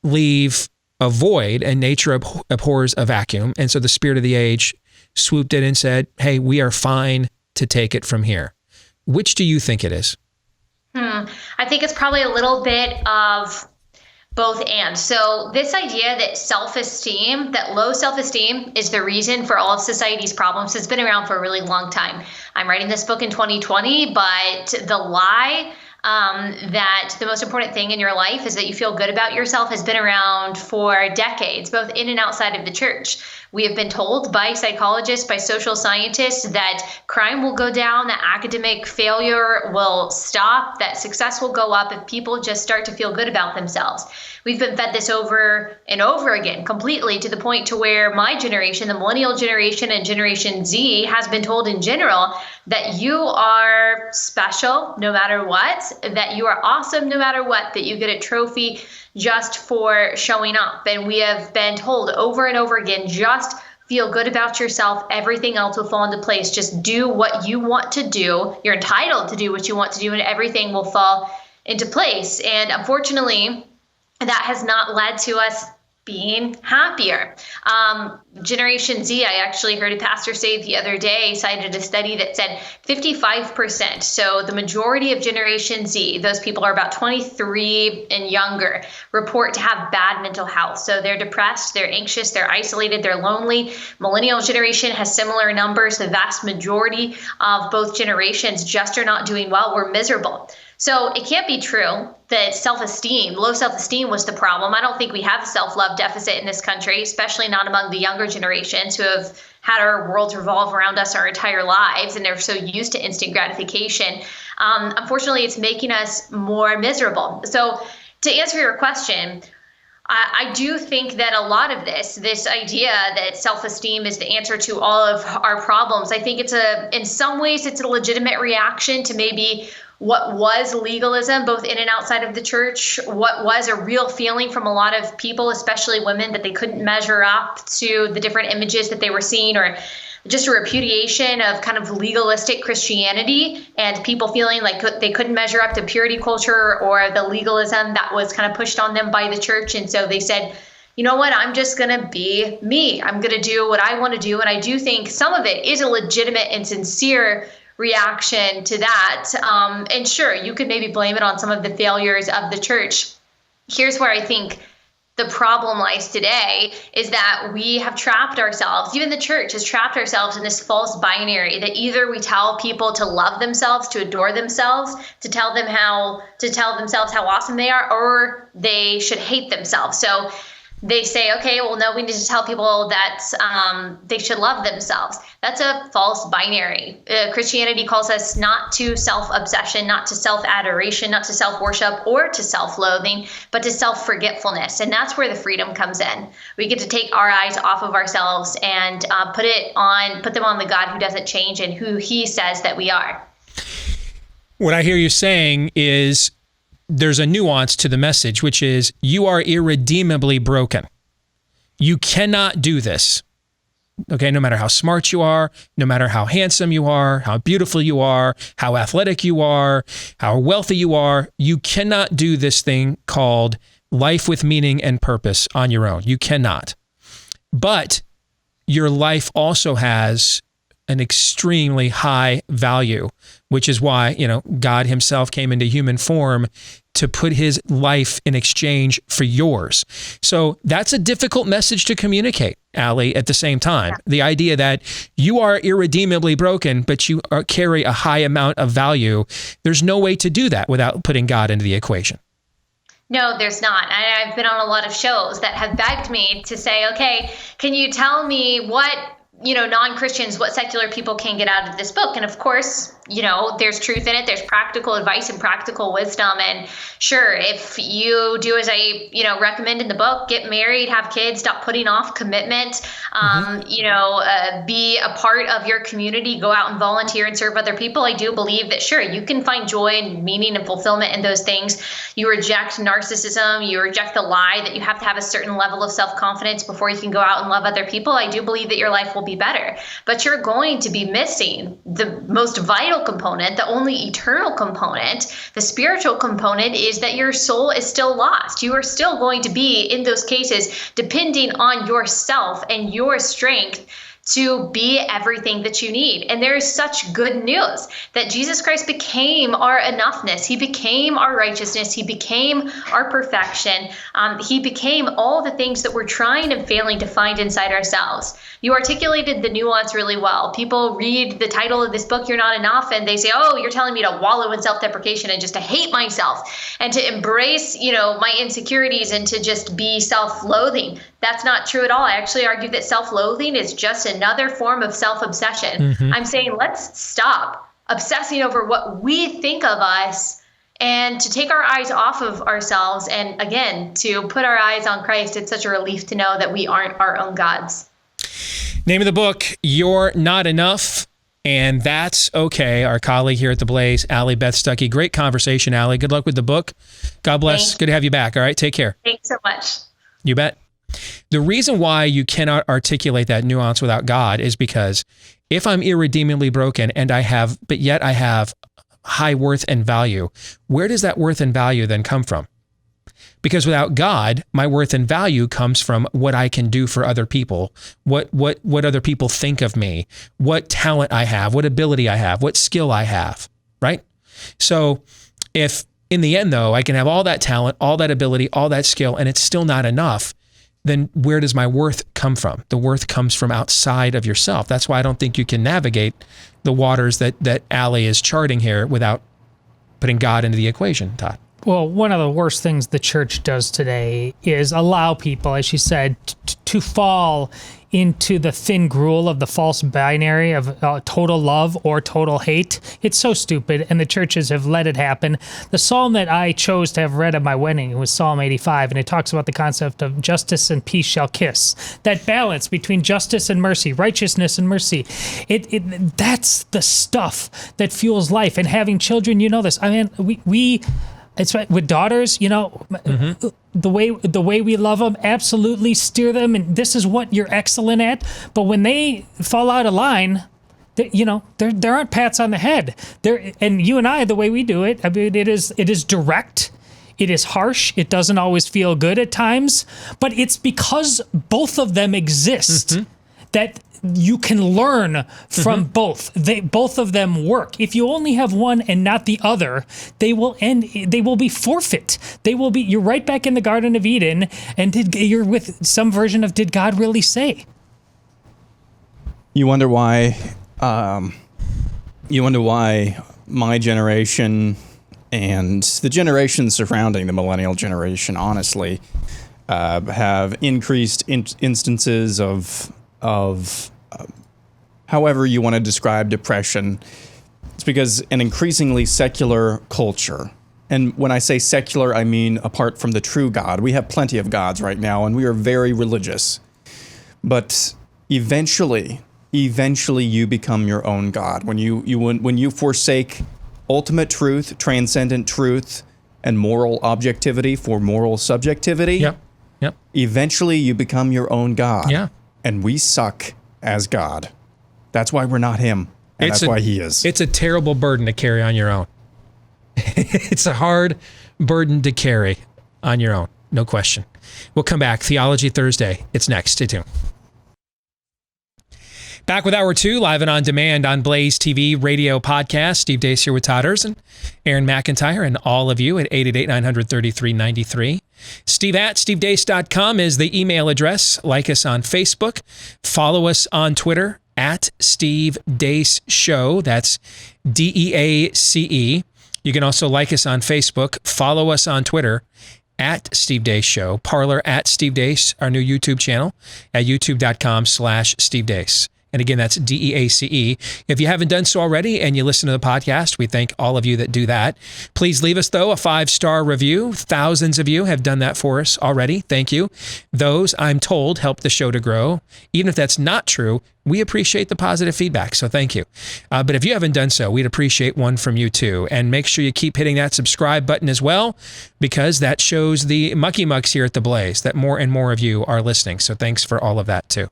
leave a void, and nature abhors a vacuum, and so the spirit of the age swooped in and said, hey, we are fine to take it from here? Which do you think it is? I think it's probably a little bit of both and. So this idea that self-esteem, that low self-esteem is the reason for all of society's problems has been around for a really long time. I'm writing this book in 2020, but the lie that the most important thing in your life is that you feel good about yourself has been around for decades, both in and outside of the church. We have been told by psychologists, by social scientists, that crime will go down, that academic failure will stop, that success will go up if people just start to feel good about themselves. We've been fed this over and over again, completely, to the point to where my generation, the millennial generation and Generation Z, has been told in general that you are special no matter what, that you are awesome no matter what, that you get a trophy just for showing up. And we have been told over and over again, just feel good about yourself, everything else will fall into place. Just do what you want to do. You're entitled to do what you want to do, and everything will fall into place. And unfortunately, that has not led to us being happier. Generation Z, I actually heard a pastor say the other day, cited a study that said 55%. So the majority of Generation Z, those people are about 23 and younger, report to have bad mental health. So they're depressed, they're anxious, they're isolated, they're lonely. Millennial generation has similar numbers. The vast majority of both generations just are not doing well. We're miserable. So it can't be true that low self-esteem was the problem. I don't think we have a self-love deficit in this country, especially not among the younger generations who have had our worlds revolve around us our entire lives, and they're so used to instant gratification. Unfortunately, it's making us more miserable. So to answer your question, I do think that a lot of this idea that self-esteem is the answer to all of our problems, I think in some ways it's a legitimate reaction to maybe what was legalism, both in and outside of the church, what was a real feeling from a lot of people, especially women, that they couldn't measure up to the different images that they were seeing, or just a repudiation of kind of legalistic Christianity and people feeling like they couldn't measure up to purity culture or the legalism that was kind of pushed on them by the church. And so they said, you know what, I'm just going to be me. I'm going to do what I want to do. And I do think some of it is a legitimate and sincere reaction to that. And sure, you could maybe blame it on some of the failures of the church. Here's where I think the problem lies today, is that we have trapped ourselves, even the church has trapped ourselves in this false binary that either we tell people to love themselves, to adore themselves, to tell themselves how awesome they are, or they should hate themselves. So they say, okay, well, no, we need to tell people that they should love themselves. That's a false binary. Christianity calls us not to self-obsession, not to self-adoration, not to self-worship or to self-loathing, but to self-forgetfulness. And that's where the freedom comes in. We get to take our eyes off of ourselves and put them on the God who doesn't change and who he says that we are. What I hear you saying is there's a nuance to the message, which is you are irredeemably broken. You cannot do this. Okay, no matter how smart you are, no matter how handsome you are, how beautiful you are, how athletic you are, how wealthy you are, you cannot do this thing called life with meaning and purpose on your own. You cannot. But your life also has an extremely high value, which is why, God himself came into human form to put his life in exchange for yours. So that's a difficult message to communicate, Allie, at the same time. Yeah. The idea that you are irredeemably broken, but you carry a high amount of value. There's no way to do that without putting God into the equation. No, there's not. I've been on a lot of shows that have begged me to say, okay, can you tell me what non-Christians, what secular people can get out of this book? And of course, there's truth in it. There's practical advice and practical wisdom. And sure, if you do as I, recommend in the book, get married, have kids, stop putting off commitment, be a part of your community, go out and volunteer and serve other people. I do believe that, sure, you can find joy and meaning and fulfillment in those things. You reject narcissism. You reject the lie that you have to have a certain level of self-confidence before you can go out and love other people. I do believe that your life will be better, but you're going to be missing the most vital component, the only eternal component. The spiritual component is that your soul is still lost. You are still going to be, in those cases, depending on yourself and your strength to be everything that you need. And there is such good news that Jesus Christ became our enoughness. He became our righteousness. He became our perfection. He became all the things that we're trying and failing to find inside ourselves. You articulated the nuance really well. People read the title of this book, You're Not Enough, and they say, oh, you're telling me to wallow in self-deprecation and just to hate myself and to embrace, my insecurities and to just be self-loathing. That's not true at all. I actually argue that self-loathing is just another form of self-obsession. Mm-hmm. I'm saying let's stop obsessing over what we think of us and to take our eyes off of ourselves. And again, to put our eyes on Christ. It's such a relief to know that we aren't our own gods. Name of the book, You're Not Enough, and That's Okay. Our colleague here at The Blaze, Allie Beth Stuckey. Great conversation, Allie. Good luck with the book. God bless. Good to have you back. All right, take care. Thanks so much. You bet. The reason why you cannot articulate that nuance without God is because if I'm irredeemably broken but yet I have high worth and value, where does that worth and value then come from? Because without God, my worth and value comes from what I can do for other people, what other people think of me, what talent I have, what ability I have, what skill I have, right? So if in the end, though, I can have all that talent, all that ability, all that skill, and it's still not enough, then where does my worth come from? The worth comes from outside of yourself. That's why I don't think you can navigate the waters that Allie is charting here without putting God into the equation, Todd. Well, one of the worst things the church does today is allow people, as she said, to fall into the thin gruel of the false binary of total love or total hate. It's so stupid, and the churches have let it happen. The psalm that I chose to have read at my wedding was Psalm 85, and it talks about the concept of justice and peace shall kiss. That balance between justice and mercy, righteousness and mercy. That's the stuff that fuels life. And having children, you know this. I mean, we it's right with daughters, you know, the way we love them, absolutely steer them, and this is what you're excellent at. But when they fall out of line, you know, there aren't pats on the head. And you and I, the way we do it, I mean, it is direct. It is harsh. It doesn't always feel good at times, but it's because both of them exist that you can learn from both. Both of them work. If you only have one and not the other, they will be forfeit. You're right back in the Garden of Eden, and you're with some version of did God really say? You wonder why my generation and the generation surrounding the millennial generation, honestly, have increased instances of however you want to describe depression. It's because an increasingly secular culture, and when I say secular, I mean apart from the true God. We have plenty of gods right now, and we are very religious. But eventually you become your own God. When you forsake ultimate truth, transcendent truth, and moral objectivity for moral subjectivity, Yep. Eventually you become your own God. Yeah. And we suck as God. That's why we're not him. And that's why he is. It's a terrible burden to carry on your own. It's a hard burden to carry on your own. No question. We'll come back. Theology Thursday. It's next. Stay tuned. Back with Hour 2, live and on demand on Blaze TV radio podcast. Steve Deace here with Todd Erzen, Aaron McIntyre, and all of you at 888-933-93. Steve at stevedeace.com is the email address. Like us on Facebook. Follow us on Twitter at Steve Deace Show. That's DEACE. You can also like us on Facebook. Follow us on Twitter at Steve Deace Show. Parler at Steve Deace, our new YouTube channel at youtube.com/Steve Deace. And again, that's DEACE. If you haven't done so already and you listen to the podcast, we thank all of you that do that. Please leave us, though, a 5-star review. Thousands of you have done that for us already. Thank you. Those, I'm told, help the show to grow. Even if that's not true, we appreciate the positive feedback, so thank you. But if you haven't done so, we'd appreciate one from you, too. And make sure you keep hitting that subscribe button as well, because that shows the mucky mucks here at the Blaze that more and more of you are listening. So thanks for all of that, too.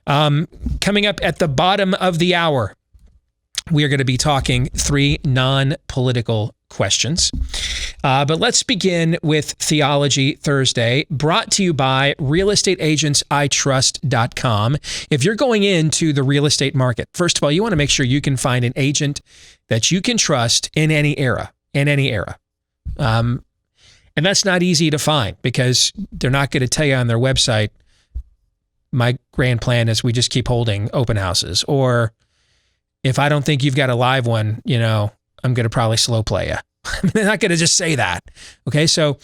Coming up at the bottom of the hour, we are going to be talking 3 non-political questions. But let's begin with Theology Thursday, brought to you by realestateagentsitrust.com. If you're going into the real estate market, first of all, you want to make sure you can find an agent that you can trust in any era, And that's not easy to find because they're not going to tell you on their website, my grand plan is we just keep holding open houses. Or if I don't think you've got a live one, you know, I'm going to probably slow play you. They're not going to just say that. Okay, so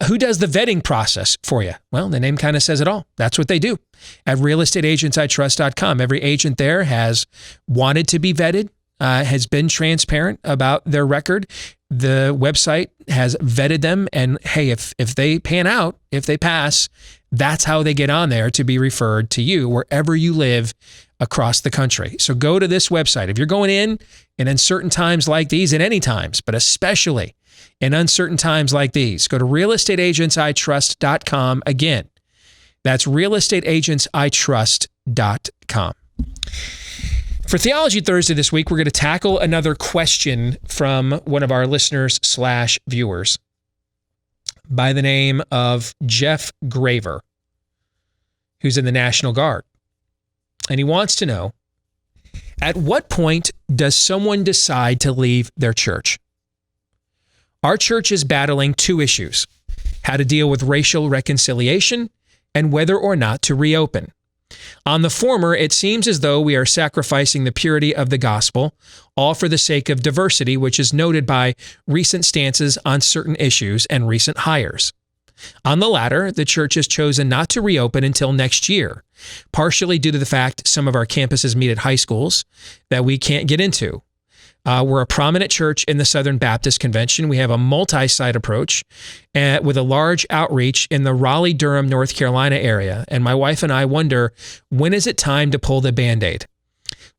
who does the vetting process for you? Well, the name kind of says it all. That's what they do at realestateagentsitrust.com. Every agent there has wanted to be vetted, has been transparent about their record. The website has vetted them, and hey, if they pan out, if they pass, that's how they get on there to be referred to you wherever you live across the country. So go to this website. If you're going in uncertain times like these, in any times, but especially in uncertain times like these, go to realestateagentsitrust.com. Again, That's realestateagentsitrust.com. For Theology Thursday this week, we're going to tackle another question from one of our listeners/viewers by the name of Jeff Graver, who's in the National Guard. And he wants to know, at what point does someone decide to leave their church? Our church is battling two issues: how to deal with racial reconciliation and whether or not to reopen. On the former, it seems as though we are sacrificing the purity of the gospel, all for the sake of diversity, which is noted by recent stances on certain issues and recent hires. On the latter, the church has chosen not to reopen until next year, partially due to the fact some of our campuses meet at high schools that we can't get into. We're a prominent church in the Southern Baptist Convention. We have a multi-site approach with a large outreach in the Raleigh-Durham, North Carolina area. And my wife and I wonder, when is it time to pull the Band-Aid?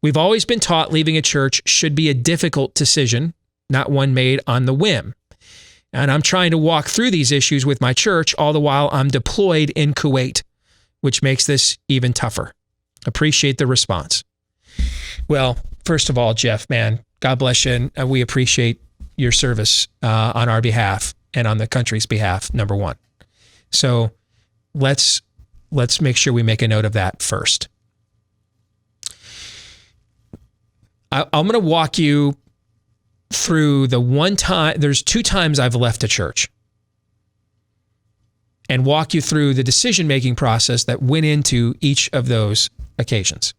We've always been taught leaving a church should be a difficult decision, not one made on the whim. And I'm trying to walk through these issues with my church, all the while I'm deployed in Kuwait, which makes this even tougher. Appreciate the response. Well, first of all, Jeff, man, God bless you, and we appreciate your service on our behalf and on the country's behalf, number one. So let's make sure we make a note of that first. I'm going to walk you through the one time, there's two times I've left a church, and walk you through the decision-making process that went into each of those occasions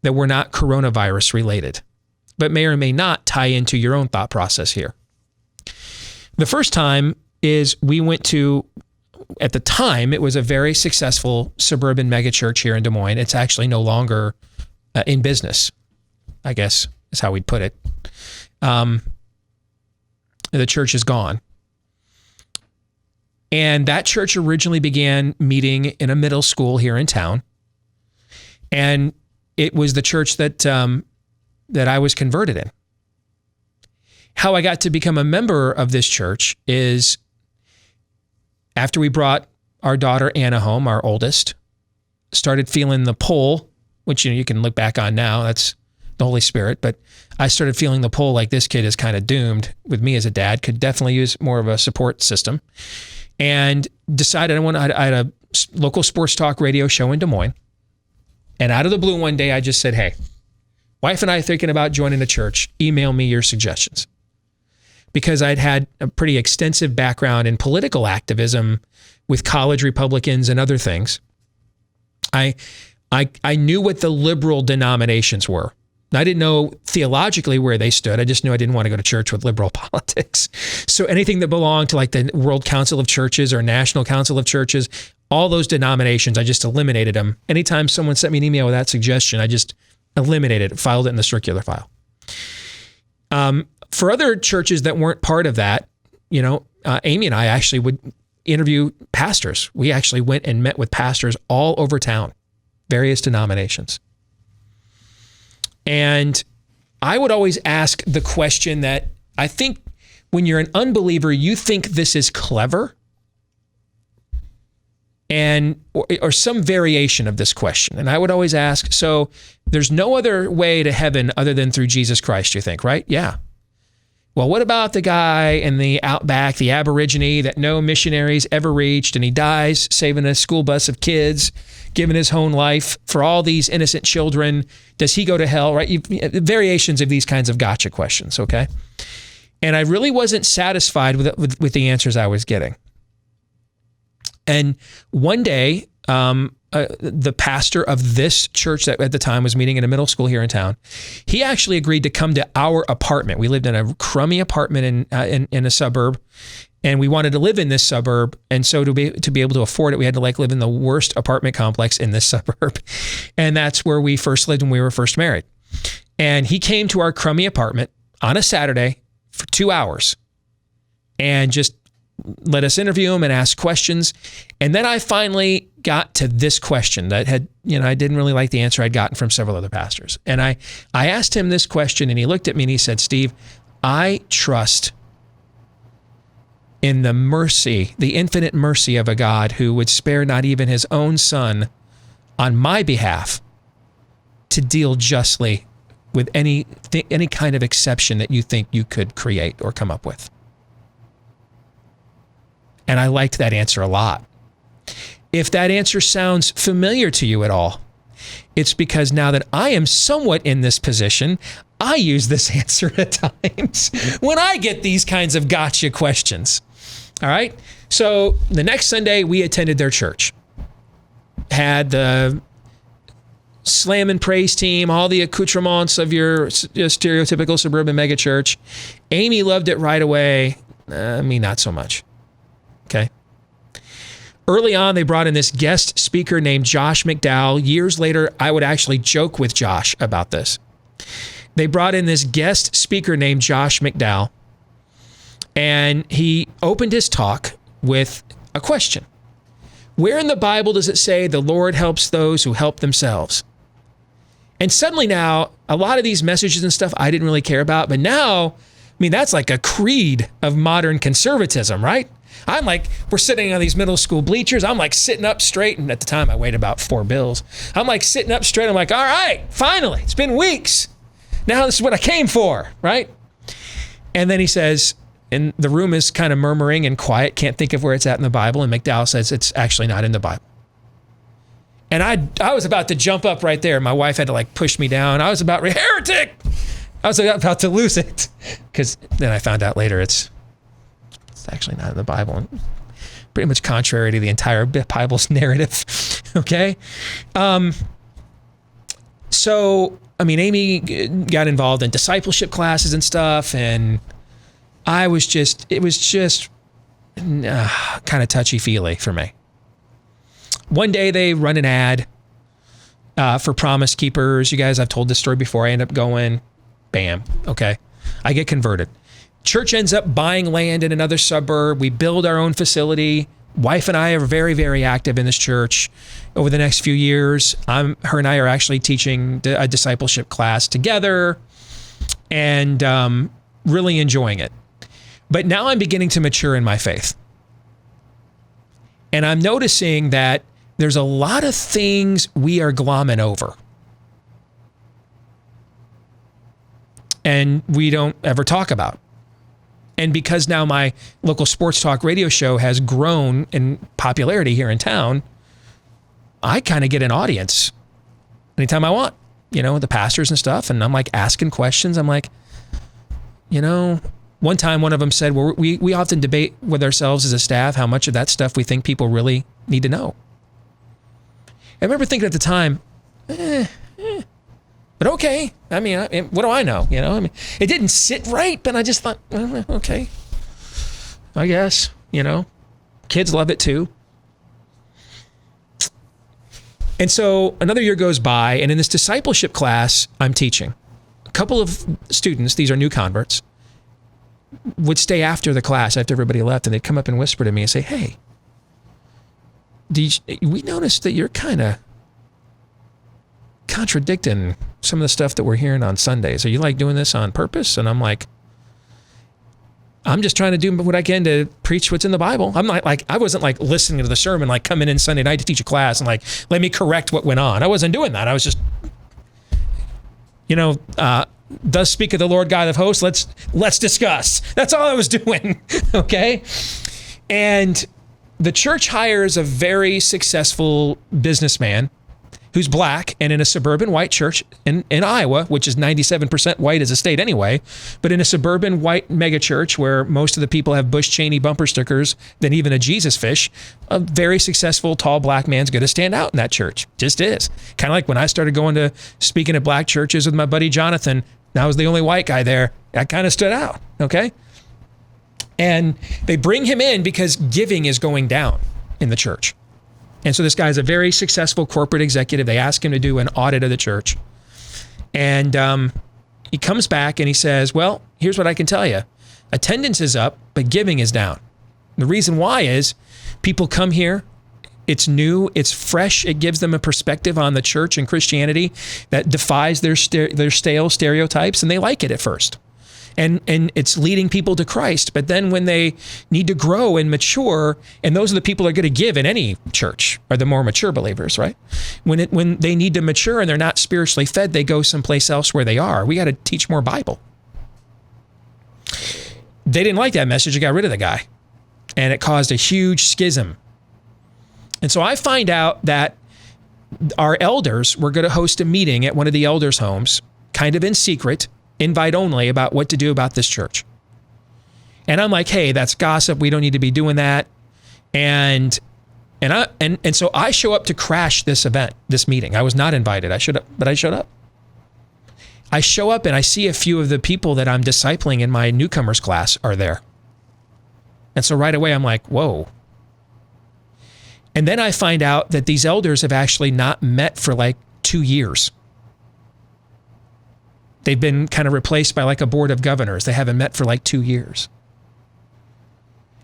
that were not coronavirus related, but may or may not tie into your own thought process here. The first time is we went to, at the time, it was a very successful suburban megachurch here in Des Moines. It's actually no longer in business, I guess is how we'd put it. The church is gone. And that church originally began meeting in a middle school here in town. And it was the church that I was converted in. How I got to become a member of this church is after we brought our daughter Anna home, our oldest, started feeling the pull, which you can look back on now, that's the Holy Spirit, but I started feeling the pull like this kid is kind of doomed with me as a dad, could definitely use more of a support system, and decided I had a local sports talk radio show in Des Moines. And out of the blue one day, I just said, hey, wife and I are thinking about joining a church. Email me your suggestions. Because I'd had a pretty extensive background in political activism with college Republicans and other things. I knew what the liberal denominations were. I didn't know theologically where they stood. I just knew I didn't want to go to church with liberal politics. So anything that belonged to like the World Council of Churches or National Council of Churches, all those denominations, I just eliminated them. Anytime someone sent me an email with that suggestion, I just eliminated it, filed it in the circular file. For other churches that weren't part of that, Amy and I actually would interview pastors. We actually went and met with pastors all over town, various denominations. And I would always ask the question that I think when you're an unbeliever, you think this is clever, or some variation of this question. And I would always ask, so there's no other way to heaven other than through Jesus Christ, you think, right? Yeah. Well, what about the guy in the outback, the Aborigine that no missionaries ever reached, and he dies saving a school bus of kids, giving his own life for all these innocent children? Does he go to hell, right? Variations of these kinds of gotcha questions, okay? And I really wasn't satisfied with the answers I was getting. And one day, the pastor of this church that at the time was meeting in a middle school here in town, he actually agreed to come to our apartment. We lived in a crummy apartment in a suburb, and we wanted to live in this suburb. And so to be able to afford it, we had to live in the worst apartment complex in this suburb. And that's where we first lived when we were first married. And he came to our crummy apartment on a Saturday for 2 hours and just let us interview him and ask questions. And then I finally got to this question that had, I didn't really like the answer I'd gotten from several other pastors. And I asked him this question, and he looked at me and he said, Steve, I trust in the mercy, the infinite mercy of a God who would spare not even his own son on my behalf to deal justly with any kind of exception that you think you could create or come up with. And I liked that answer a lot. If that answer sounds familiar to you at all, it's because now that I am somewhat in this position, I use this answer at times when I get these kinds of gotcha questions. All right? So the next Sunday, we attended their church. Had the slam and praise team, all the accoutrements of your stereotypical suburban megachurch. Amy loved it right away. Me, not so much. Okay? Early on, they brought in this guest speaker named Josh McDowell. Years later, I would actually joke with Josh about this. They brought in this guest speaker named Josh McDowell, and he opened his talk with a question. Where in the Bible does it say the Lord helps those who help themselves? And suddenly now, a lot of these messages and stuff I didn't really care about, but now, that's like a creed of modern conservatism, right? I'm like, we're sitting on these middle school bleachers. I'm like sitting up straight. And at the time I weighed about 4 bills. I'm like sitting up straight. I'm like, all right, finally, it's been weeks. Now this is what I came for, right? And then he says, and the room is kind of murmuring and quiet, can't think of where it's at in the Bible. And McDowell says, it's actually not in the Bible. And I was about to jump up right there. My wife had to like push me down. I was about, heretic! I was about to lose it. Because then I found out later it's actually not in the Bible. And pretty much contrary to the entire Bible's narrative. Okay? So, Amy got involved in discipleship classes and stuff, and it was just kind of touchy-feely for me. One day they run an ad for Promise Keepers. You guys, I've told this story before. I end up going, bam, okay. I get converted. Church ends up buying land in another suburb. We build our own facility. Wife and I are very, very active in this church. Over the next few years, her and I are actually teaching a discipleship class together and really enjoying it. But now I'm beginning to mature in my faith. And I'm noticing that there's a lot of things we are glomming over. And we don't ever talk about. And because now my local sports talk radio show has grown in popularity here in town, I kind of get an audience anytime I want, the pastors and stuff. And I'm like asking questions. I'm like, one time one of them said, well, we often debate with ourselves as a staff how much of that stuff we think people really need to know. I remember thinking at the time, but okay. What do I know? It didn't sit right, but I just thought, okay, I guess, kids love it too. And so another year goes by, and in this discipleship class I'm teaching, a couple of students, these are new converts, would stay after the class, after everybody left, and they'd come up and whisper to me and say, hey, we noticed that you're kind of contradicting some of the stuff that we're hearing on Sundays. Are you like doing this on purpose? And I'm like, I'm just trying to do what I can to preach what's in the Bible. I'm not like, I wasn't like listening to the sermon, like coming in Sunday night to teach a class and like, let me correct what went on. I wasn't doing that. I was just, thus speaketh the Lord God of hosts. Let's discuss. That's all I was doing. Okay. And the church hires a very successful businessman who's black and in a suburban white church in Iowa, which is 97% white as a state anyway, but in a suburban white mega church where most of the people have Bush Cheney bumper stickers than even a Jesus fish, a very successful tall black man's going to stand out in that church. Just is. Kind of like when I started going to speaking at black churches with my buddy Jonathan, I was the only white guy there. I kind of stood out, okay? And they bring him in because giving is going down in the church. And so this guy is a very successful corporate executive. They ask him to do an audit of the church. And he comes back and he says, well, here's what I can tell you. Attendance is up, but giving is down. The reason why is people come here. It's new. It's fresh. It gives them a perspective on the church and Christianity that defies their stale stereotypes, and they like it at first. And it's leading people to Christ. But then when they need to grow and mature, and those are the people that are going to give in any church, are the more mature believers, right? When they need to mature and they're not spiritually fed, they go someplace else where they are. We got to teach more Bible. They didn't like that message. They got rid of the guy. And it caused a huge schism. And so I find out that our elders were going to host a meeting at one of the elders' homes, kind of in secret, invite only, about what to do about this church. And I'm like, hey, that's gossip. We don't need to be doing that. And so I show up to crash this event, this meeting. I was not invited. I showed up. I show up and I see a few of the people that I'm discipling in my newcomers class are there. And so right away I'm like, whoa. And then I find out that these elders have actually not met for like 2 years. They've been kind of replaced by like a board of governors. They haven't met for like 2 years.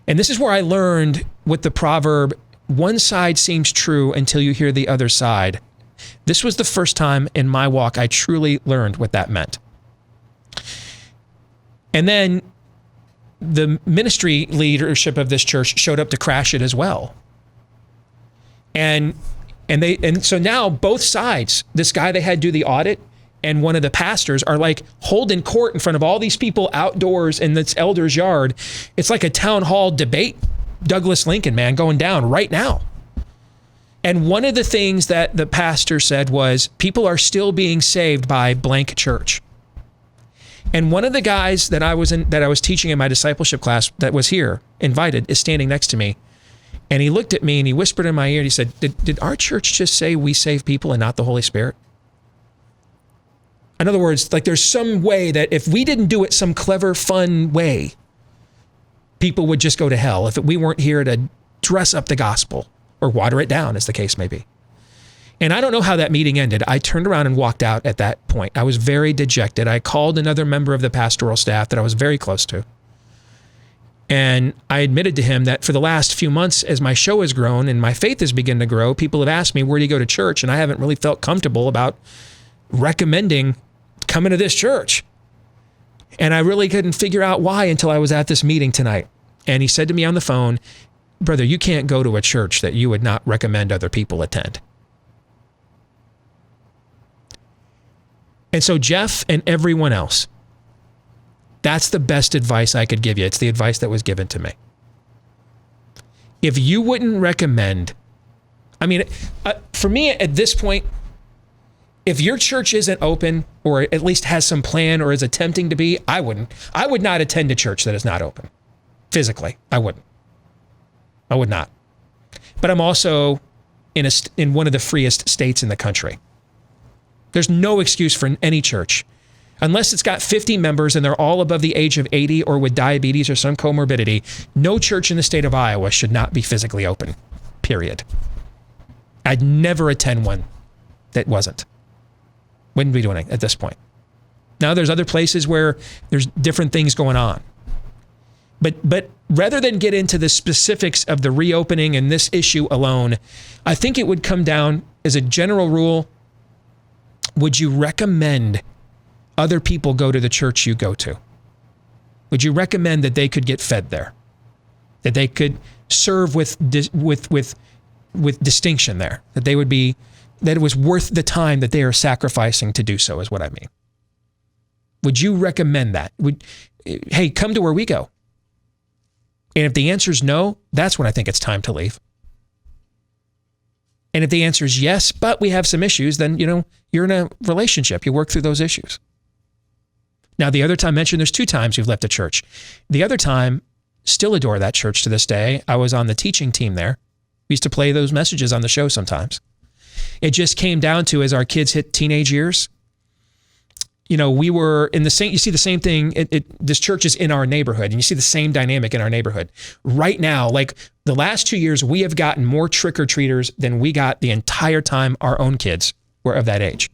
And this is where I learned what the proverb, one side seems true until you hear the other side. This was the first time in my walk I truly learned what that meant. And then the ministry leadership of this church showed up to crash it as well. And so now both sides, this guy they had do the audit and one of the pastors, are like holding court in front of all these people outdoors in this elder's yard. It's like a town hall debate, Douglas Lincoln, man, going down right now. And one of the things that the pastor said was, people are still being saved by blank church. And one of the guys that I was teaching in my discipleship class that was here, invited, is standing next to me. And he looked at me and he whispered in my ear and he said, did our church just say we save people and not the Holy Spirit? In other words, like there's some way that if we didn't do it some clever, fun way, people would just go to hell if we weren't here to dress up the gospel or water it down, as the case may be. And I don't know how that meeting ended. I turned around and walked out at that point. I was very dejected. I called another member of the pastoral staff that I was very close to. And I admitted to him that for the last few months, as my show has grown and my faith has begun to grow, people have asked me, where do you go to church? And I haven't really felt comfortable about recommending coming to this church. And I really couldn't figure out why until I was at this meeting tonight. And he said to me on the phone, brother, you can't go to a church that you would not recommend other people attend. And so Jeff and everyone else, that's the best advice I could give you. It's the advice that was given to me. If you wouldn't recommend, for me at this point, if your church isn't open or at least has some plan or is attempting to be, I would not attend a church that is not open. Physically, I wouldn't. I would not. But I'm also in one of the freest states in the country. There's no excuse for any church, unless it's got 50 members and they're all above the age of 80 or with diabetes or some comorbidity. No church in the state of Iowa should not be physically open, period. I'd never attend one that wasn't. Wouldn't be doing it at this point. Now there's other places where there's different things going on. But rather than get into the specifics of the reopening and this issue alone, I think it would come down as a general rule. Would you recommend other people go to the church you go to? Would you recommend that they could get fed there? That they could serve with distinction there? That it was worth the time that they are sacrificing to do so, is what I mean. Would you recommend that? Hey, come to where we go. And if the answer is no, that's when I think it's time to leave. And if the answer is yes, but we have some issues, then, you're in a relationship. You work through those issues. Now, the other time, I mentioned there's 2 times you've left a church. The other time, still adore that church to this day. I was on the teaching team there. We used to play those messages on the show sometimes. It just came down to, as our kids hit teenage years, we were in the same, you see the same thing. This church is in our neighborhood, and you see the same dynamic in our neighborhood. Right now, like the last 2 years, we have gotten more trick-or-treaters than we got the entire time our own kids were of that age.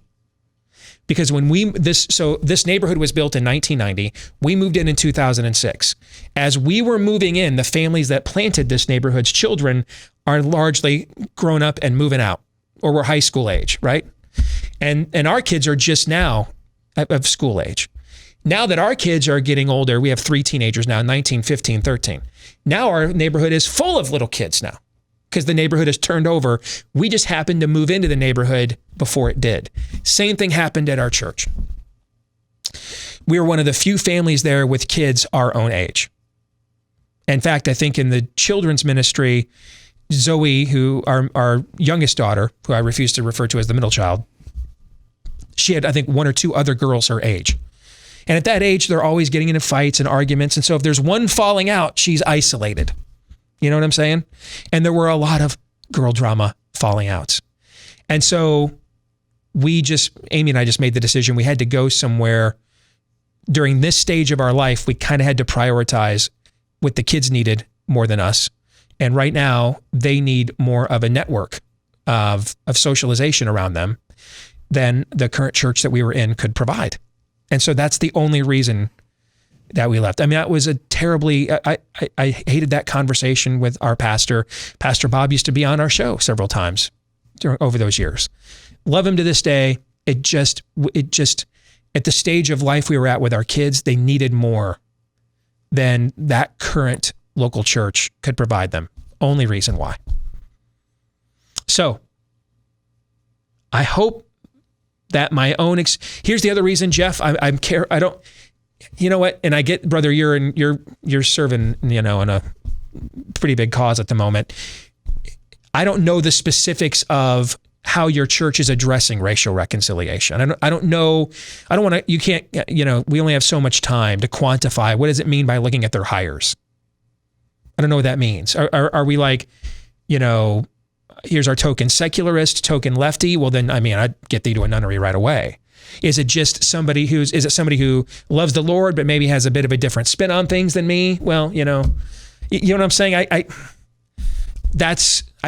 Because this neighborhood was built in 1990. We moved in 2006. As we were moving in, the families that planted this neighborhood's children are largely grown up and moving out, or were high school age, right? And our kids are just now of school age. Now that our kids are getting older, we have 3 teenagers now, 19, 15, 13. Now our neighborhood is full of little kids now because the neighborhood has turned over. We just happened to move into the neighborhood before it did. Same thing happened at our church. We were one of the few families there with kids our own age. In fact, I think in the children's ministry, Zoe, who our youngest daughter, who I refuse to refer to as the middle child, she had, I think, 1 or 2 other girls her age. And at that age, they're always getting into fights and arguments. And so if there's one falling out, she's isolated. You know what I'm saying? And there were a lot of girl drama falling outs. And so Amy and I just made the decision we had to go somewhere. During this stage of our life, we kind of had to prioritize what the kids needed more than us. And right now, they need more of a network of socialization around them than the current church that we were in could provide. And so that's the only reason that we left. I mean, that was a terribly, I hated that conversation with our pastor. Pastor Bob used to be on our show several times over those years. Love him to this day. It just, at the stage of life we were at with our kids, they needed more than that current local church could provide them. Only reason why. So I hope that my own, here's the other reason, Jeff, I don't, you know what? And I get, brother, you're serving, in a pretty big cause at the moment. I don't know the specifics of how your church is addressing racial reconciliation. I don't know. I don't want to, you can't, we only have so much time to quantify. What does it mean by looking at their hires? I don't know what that means. Are we like, here's our token secularist, token lefty? Well, then, I'd get thee to a nunnery right away. Is it just somebody is it somebody who loves the Lord, but maybe has a bit of a different spin on things than me? Well, you know what I'm saying? I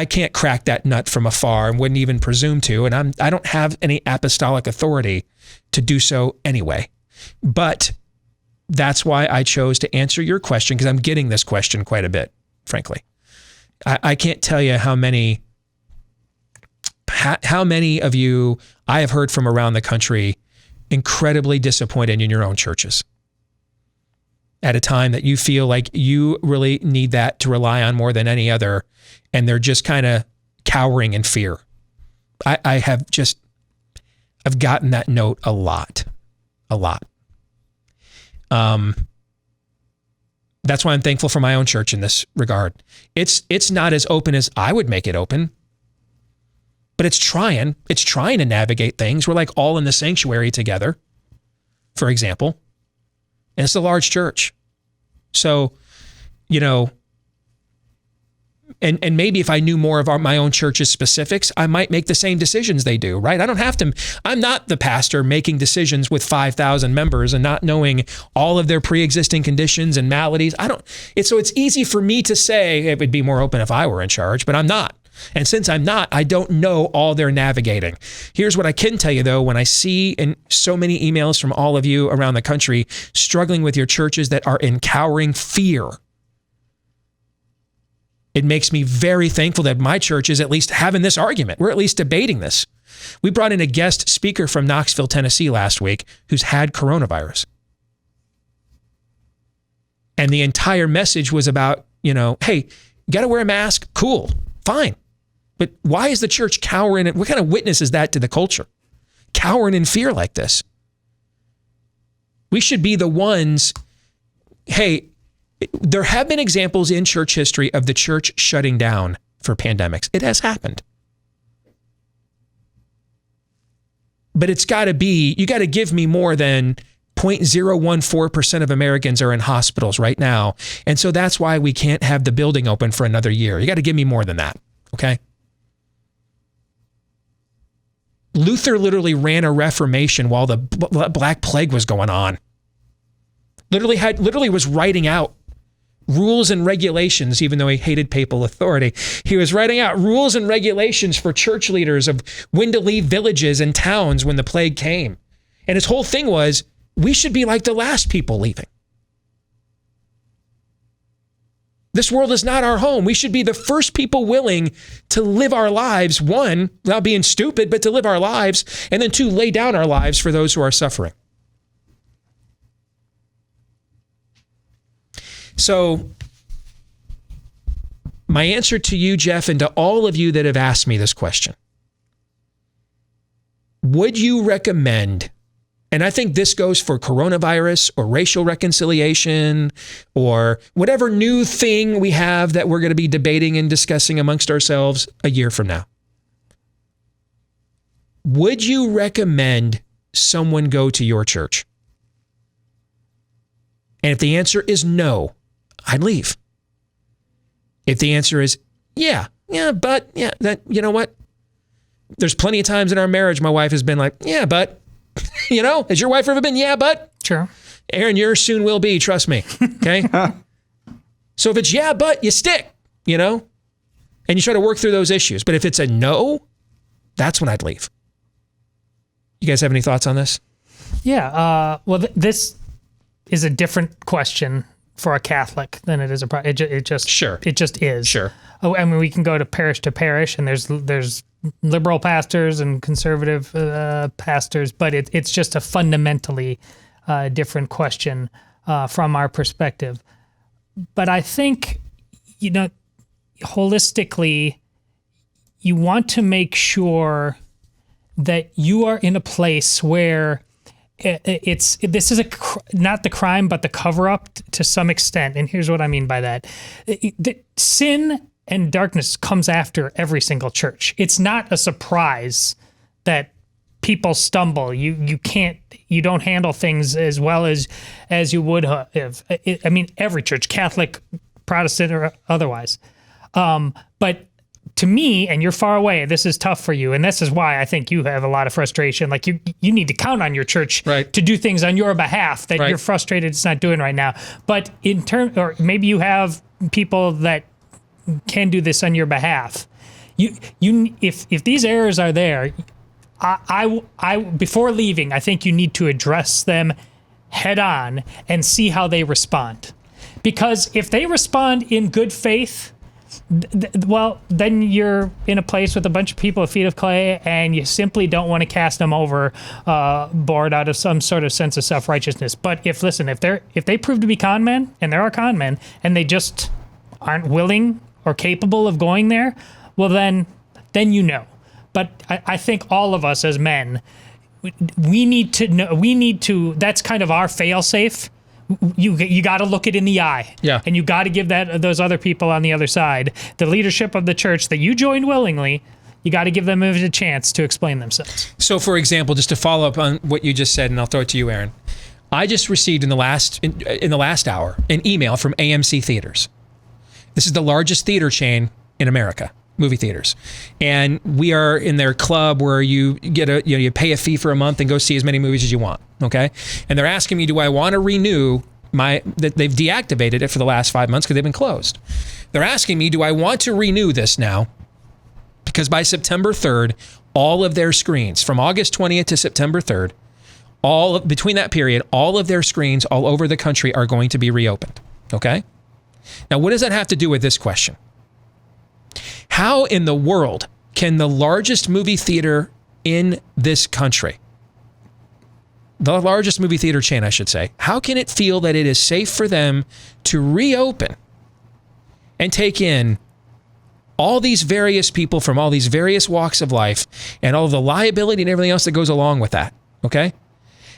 can't crack that nut from afar and wouldn't even presume to. And I don't have any apostolic authority to do so anyway. But that's why I chose to answer your question, because I'm getting this question quite a bit, frankly. I can't tell you how many of you I have heard from around the country incredibly disappointed in your own churches at a time that you feel like you really need that to rely on more than any other, and they're just kind of cowering in fear. I've gotten that note a lot. That's why I'm thankful for my own church in this regard. It's not as open as I would make it open, but it's trying to navigate things. We're like all in the sanctuary together, for example, and it's a large church. So, and maybe if I knew more of my own church's specifics, I might make the same decisions they do, right? I don't have to, I'm not the pastor making decisions with 5,000 members and not knowing all of their pre-existing conditions and maladies. So it's easy for me to say it would be more open if I were in charge, but I'm not. And since I'm not, I don't know all they're navigating. Here's what I can tell you though, when I see in so many emails from all of you around the country struggling with your churches that are in cowering fear, it makes me very thankful that my church is at least having this argument. We're at least debating this. We brought in a guest speaker from Knoxville, Tennessee last week who's had coronavirus. And the entire message was about, hey, you got to wear a mask? Cool, fine. But why is the church cowering? What kind of witness is that to the culture? Cowering in fear like this. We should be the ones, hey, there have been examples in church history of the church shutting down for pandemics. It has happened. But it's got to be, you got to give me more than 0.014% of Americans are in hospitals right now. And so that's why we can't have the building open for another year. You got to give me more than that, okay? Luther literally ran a reformation while the Black Plague was going on. Literally was writing out rules and regulations, even though he hated papal authority. He was writing out rules and regulations for church leaders of when to leave villages and towns when the plague came. And his whole thing was, we should be like the last people leaving. This world is not our home. We should be the first people willing to live our lives, one, without being stupid, but to live our lives, and then two, lay down our lives for those who are suffering. So my answer to you, Jeff, and to all of you that have asked me this question, would you recommend, and I think this goes for coronavirus or racial reconciliation or whatever new thing we have that we're going to be debating and discussing amongst ourselves a year from now. Would you recommend someone go to your church? And if the answer is no, I'd leave. If the answer is but you know what? There's plenty of times in our marriage my wife has been like, yeah, but, has your wife ever been, yeah, but? Sure. Aaron, yours soon will be, trust me. Okay? So if it's yeah, but, you stick, and you try to work through those issues. But if it's a no, that's when I'd leave. You guys have any thoughts on this? Yeah. This is a different question for a Catholic than it is it just is. Sure. I mean, we can go to parish, and there's liberal pastors and conservative pastors, but it's just a fundamentally different question from our perspective. But I think, holistically, you want to make sure that you are in a place where this is not the crime, but the cover-up to some extent. And here's what I mean by that. Sin and darkness comes after every single church. It's not a surprise that people stumble. You don't handle things as well as you would have. I mean, every church, Catholic, Protestant, or otherwise. But to me, and you're far away, this is tough for you. And this is why I think you have a lot of frustration. Like you need to count on your church to do things on your behalf that you're frustrated it's not doing right now. But or maybe you have people that can do this on your behalf. If these errors are there, I before leaving, I think you need to address them head on and see how they respond. Because if they respond in good faith, then you're in a place with a bunch of people with feet of clay, and you simply don't want to cast them overboard out of some sort of sense of self-righteousness. But if they prove to be con men, and there are con men, and they just aren't willing or capable of going there, well then But I think all of us as men, we need to know. That's kind of our fail-safe. You got to look it in the eye, and you got to give those other people on the other side, the leadership of the church that you joined willingly, you got to give them a chance to explain themselves. So, for example, just to follow up on what you just said, and I'll throw it to you, Aaron, I just received in the last hour an email from AMC Theaters. This is the largest theater chain in America, movie theaters, and we are in their club where you get you pay a fee for a month and go see as many movies as you want. Okay, and they're asking me, do I want to renew that they've deactivated it for the last 5 months because they've been closed. They're asking me, do I want to renew this now? Because by September 3rd, all of their screens from August 20th to September 3rd, between that period, all of their screens all over the country are going to be reopened. Okay. Now, what does that have to do with this question? How in the world can the largest movie theater in this country, the largest movie theater chain, I should say, how can it feel that it is safe for them to reopen and take in all these various people from all these various walks of life and all the liability and everything else that goes along with that? Okay?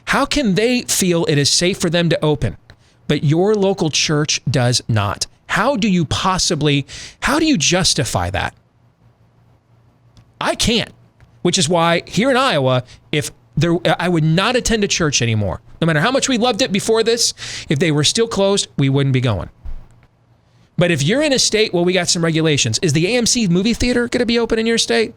How can they feel it is safe for them to open, but your local church does not? How do you justify that? I can't, which is why here in Iowa, I would not attend a church anymore. No matter how much we loved it before this, if they were still closed, we wouldn't be going. But if you're in a state, well, we got some regulations. Is the AMC movie theater going to be open in your state?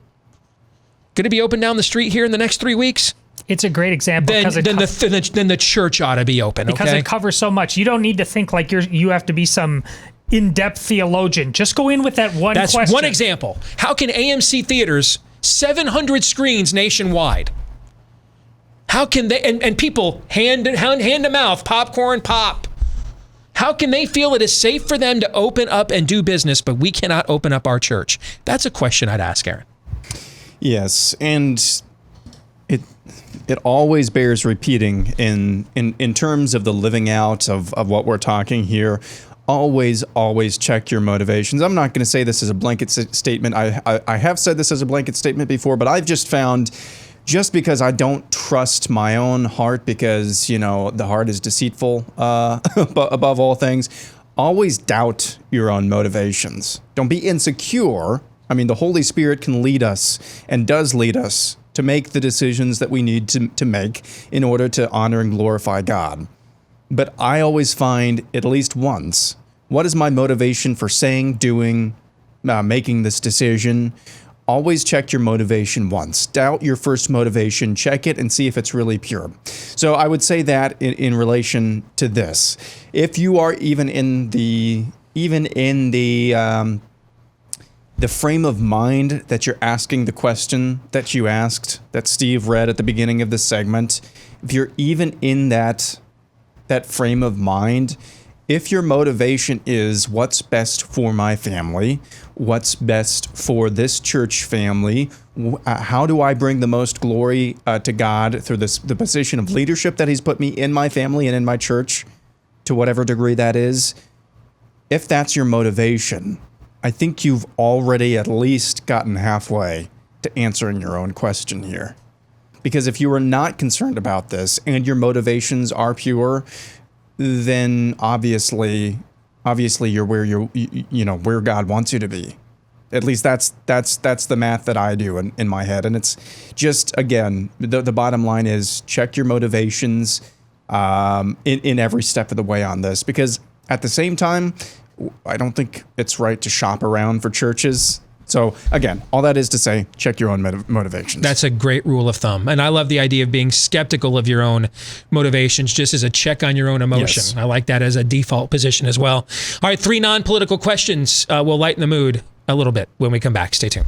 Going to be open down the street here in the next 3 weeks? It's a great example. Then the church ought to be open, because it covers so much. You don't need to think like you have to be some in-depth theologian. Just go in with that one question. That's one example. How can AMC theaters, 700 screens nationwide, how can they, and people hand to mouth, popcorn pop, how can they feel it is safe for them to open up and do business, but we cannot open up our church? That's a question I'd ask, Aaron. Yes, and it always bears repeating in terms of the living out of what we're talking here. always check your motivations. I'm not going to say this as a blanket statement. I have said this as a blanket statement before, but I've just found, just because I don't trust my own heart, because, the heart is deceitful above all things, always doubt your own motivations. Don't be insecure. I mean, the Holy Spirit can lead us and does lead us to make the decisions that we need to make in order to honor and glorify God. But I always find, at least once, what is my motivation for saying, doing, making this decision? Always check your motivation once. Doubt your first motivation, check it, and see if it's really pure. So I would say that in relation to this. If you are even in the frame of mind that you're asking the question that you asked, that Steve read at the beginning of this segment, if you're even in that frame of mind, if your motivation is what's best for my family, what's best for this church family, how do I bring the most glory to God through the position of leadership that he's put me in my family and in my church, to whatever degree that is, if that's your motivation, I think you've already at least gotten halfway to answering your own question here. Because if you are not concerned about this and your motivations are pure, then obviously you're where God wants you to be. At least that's the math that I do in my head. And it's just, again, the bottom line is check your motivations in every step of the way on this. Because at the same time, I don't think it's right to shop around for churches. So again, all that is to say, check your own motivations. That's a great rule of thumb. And I love the idea of being skeptical of your own motivations just as a check on your own emotion. Yes. I like that as a default position as well. All right, 3 non-political questions will lighten the mood a little bit when we come back. Stay tuned.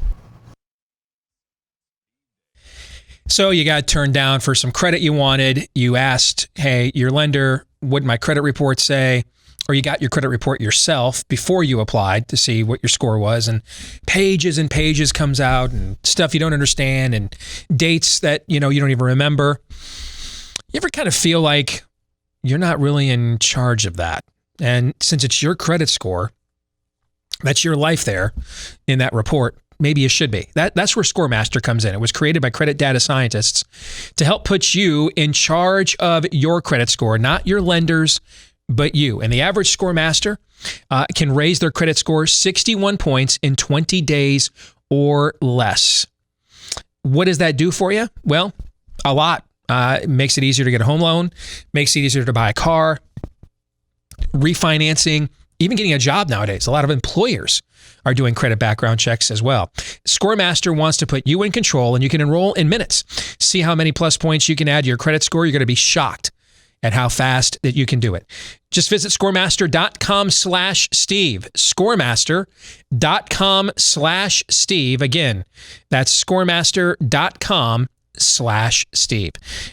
So you got turned down for some credit you wanted. You asked, hey, your lender, what'd my credit report say? Or you got your credit report yourself before you applied to see what your score was, and pages comes out and stuff you don't understand and dates that you don't even remember. You ever kind of feel like you're not really in charge of that? And since it's your credit score, that's your life there in that report, maybe you should be. That's where ScoreMaster comes in. It was created by credit data scientists to help put you in charge of your credit score, not your lenders, but you. And the average ScoreMaster can raise their credit score 61 points in 20 days or less. What does that do for you? Well, a lot. It makes it easier to get a home loan, makes it easier to buy a car, refinancing, even getting a job nowadays. A lot of employers are doing credit background checks as well. ScoreMaster wants to put you in control, and you can enroll in minutes. See how many plus points you can add to your credit score. You're going to be shocked at how fast that you can do it. Just visit scoremaster.com/Steve. Scoremaster.com/Steve. Again, that's scoremaster.com/Steve.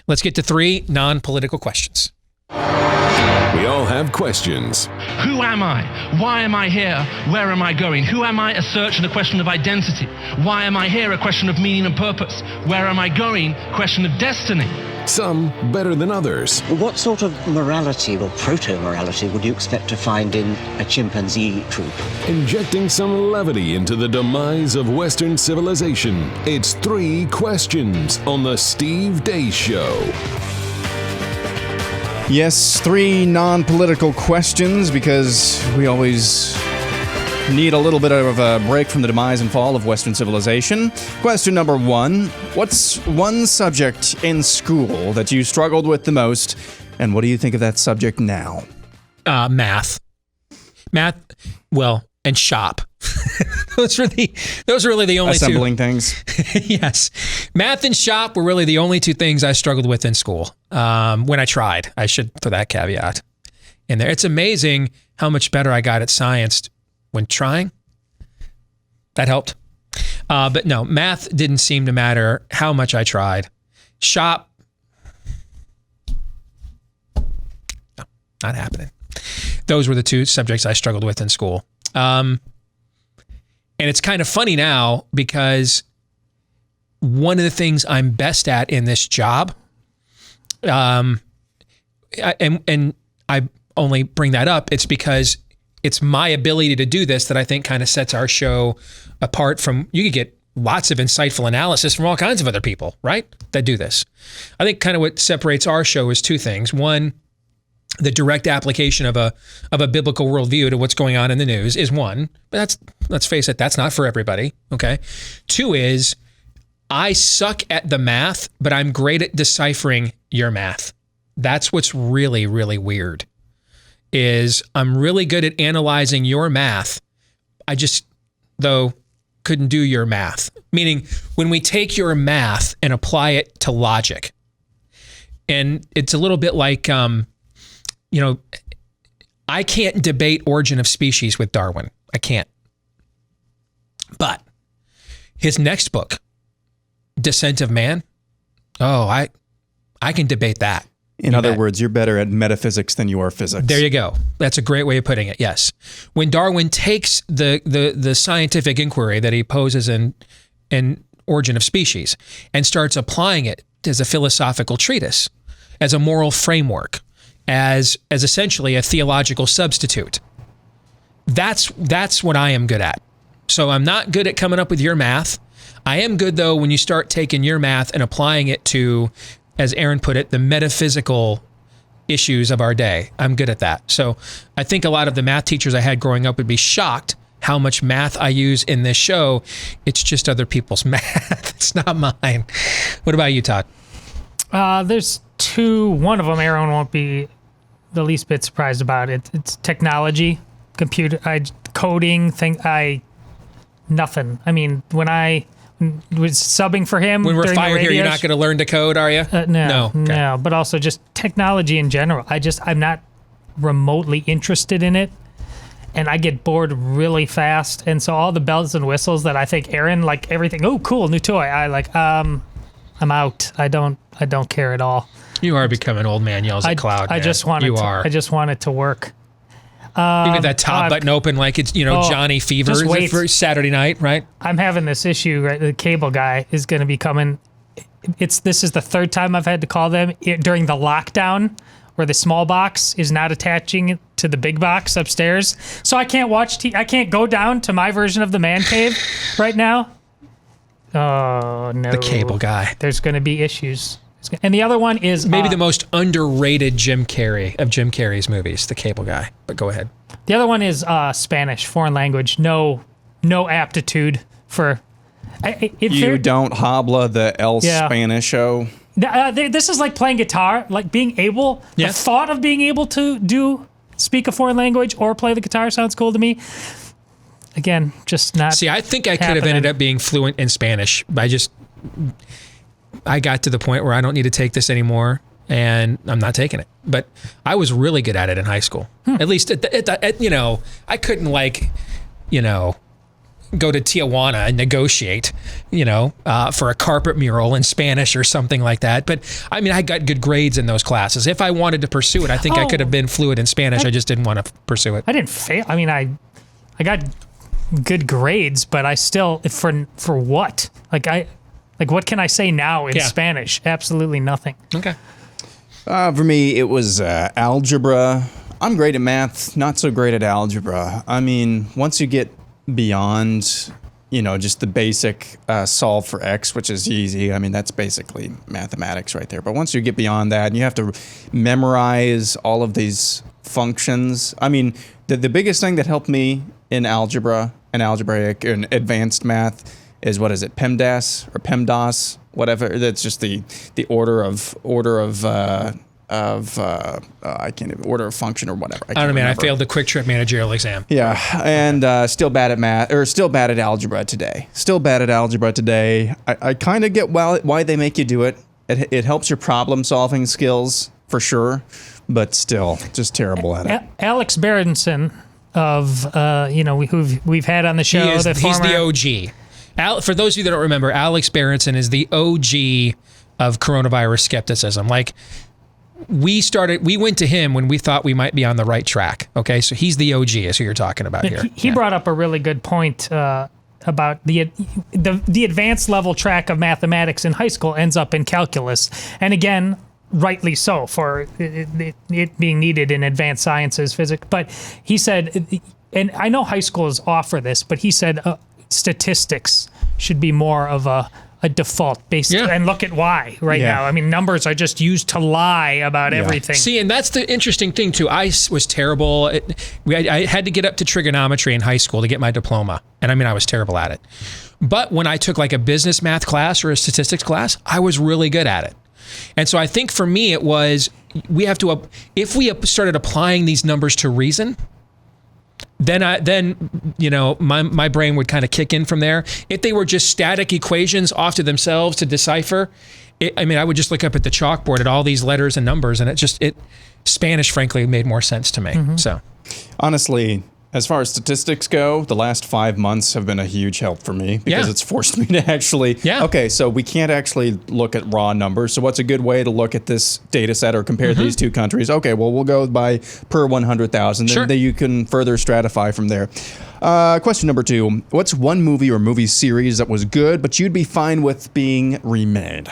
Let's get to 3 non-political questions. We all have questions. Who am I? Why am I here? Where am I going? Who am I? A search and a question of identity. Why am I here? A question of meaning and purpose. Where am I going? Question of destiny. Some better than others. What sort of morality or proto-morality would you expect to find in a chimpanzee troop? Injecting some levity into the demise of Western civilization. It's 3 questions on the Steve Deace Show. Yes, 3 non-political questions, because we always need a little bit of a break from the demise and fall of Western civilization. Question number 1. What's one subject in school that you struggled with the most, and what do you think of that subject now? Math, well, and shop. Those are really the only assembling 2 things. Yes, math and shop were really the only 2 things I struggled with in school. When I tried, I should throw that caveat in there. It's amazing how much better I got at science when trying. That helped. But no, math didn't seem to matter how much I tried. Shop, no, not happening. Those were the 2 subjects I struggled with in school. And it's kind of funny now, because one of the things I'm best at in this job, and I only bring that up, it's because it's my ability to do this that I think kind of sets our show apart from, you could get lots of insightful analysis from all kinds of other people, right? That do this. I think kind of what separates our show is two things. One, the direct application of a biblical worldview to what's going on in the news is one, but let's face it, that's not for everybody, okay? Two is, I suck at the math, but I'm great at deciphering your math. That's what's really, really weird, is I'm really good at analyzing your math. I just, though, couldn't do your math. Meaning, when we take your math and apply it to logic, and it's a little bit like, I can't debate Origin of Species with Darwin. I can't. But his next book, Descent of Man, I can debate that. In other words, you're better at metaphysics than you are physics. There you go. That's a great way of putting it, yes. When Darwin takes the scientific inquiry that he poses in Origin of Species and starts applying it as a philosophical treatise, as a moral framework, as essentially a theological substitute, that's what I am good at. So I'm not good at coming up with your math. I am good, though, when you start taking your math and applying it to, as Aaron put it, the metaphysical issues of our day. I'm good at that. So I think a lot of the math teachers I had growing up would be shocked how much math I use in this show. It's just other people's math. It's not mine. What about you, Todd? There's two. One of them, Aaron won't be the least bit surprised about. It's technology, computer, coding, nothing. I mean, when I was subbing for him, when we're fired here, you're not going to learn to code, are you? No. But also just technology in general. I'm not remotely interested in it, and I get bored really fast. And so all the bells and whistles that I think Aaron, like everything, oh cool, new toy, I'm out. I don't care at all. You are becoming old man yells at cloud. I just want it to work. You get that top button open like it's Johnny Fever for Saturday night, right? I'm having this issue. Right, the cable guy is going to be coming. This is the third time I've had to call them during the lockdown, where the small box is not attaching to the big box upstairs, so I can't watch I can't go down to my version of the man cave right now. Oh no! The cable guy. There's going to be issues. And the other one is maybe the most underrated Jim Carrey's movies, The Cable Guy. But go ahead. The other one is Spanish, foreign language. No aptitude for. You don't habla the El Spanisho. This is like playing guitar, like being able. The thought of being able to speak a foreign language or play the guitar sounds cool to me. Again, just not. See, I think I could have ended up being fluent in Spanish. I got to the point where I don't need to take this anymore, and I'm not taking it. But I was really good at it in high school. At least, I couldn't go to Tijuana and negotiate, for a carpet mural in Spanish or something like that. But I mean, I got good grades in those classes. If I wanted to pursue it, I think I could have been fluent in Spanish. I just didn't want to pursue it. I didn't fail. I mean, I got good grades, but I still, for what? What can I say now in Spanish? Absolutely nothing. Okay. For me, it was algebra. I'm great at math, not so great at algebra. I mean, once you get beyond, just the basic solve for X, which is easy. I mean, that's basically mathematics right there. But once you get beyond that, and you have to memorize all of these functions. I mean, the biggest thing that helped me in algebra and algebraic and advanced math is, what is it, PEMDAS or PEMDAS, whatever. That's just the order of order of function or whatever. I don't know, man. I failed the Quick Trip managerial exam. Yeah, and still bad at math, or still bad at algebra today. I kind of get why they make you do it. It helps your problem solving skills for sure, but still just terrible at it. Alex Berenson of who we've had on the show. He's the OG. For those of you that don't remember, Alex Berenson is the OG of coronavirus skepticism. Like, we went to him when we thought we might be on the right track. Okay, so he's the OG, is who you're talking about here. He brought up a really good point about the advanced level track of mathematics in high school ends up in calculus. And again, rightly so for it being needed in advanced sciences, physics. But he said, and I know high schools offer this, but he said statistics should be more of a default based, and look at why now. I mean, numbers are just used to lie about everything. See, and that's the interesting thing too. I was terrible. I had to get up to trigonometry in high school to get my diploma, and I mean, I was terrible at it. But when I took like a business math class or a statistics class, I was really good at it. And so I think for me, it was, if we started applying these numbers to reason, then my brain would kind of kick in from there. If they were just static equations off to themselves to decipher, I would just look up at the chalkboard at all these letters and numbers, and Spanish, frankly, made more sense to me. Mm-hmm. So, honestly, as far as statistics go, the last 5 months have been a huge help for me because it's forced me to actually, okay, so we can't actually look at raw numbers. So what's a good way to look at this data set or compare these two countries? Okay, well, we'll go by per 100,000. Sure. Then you can further stratify from there. Question number 2. What's one movie or movie series that was good, but you'd be fine with being remade?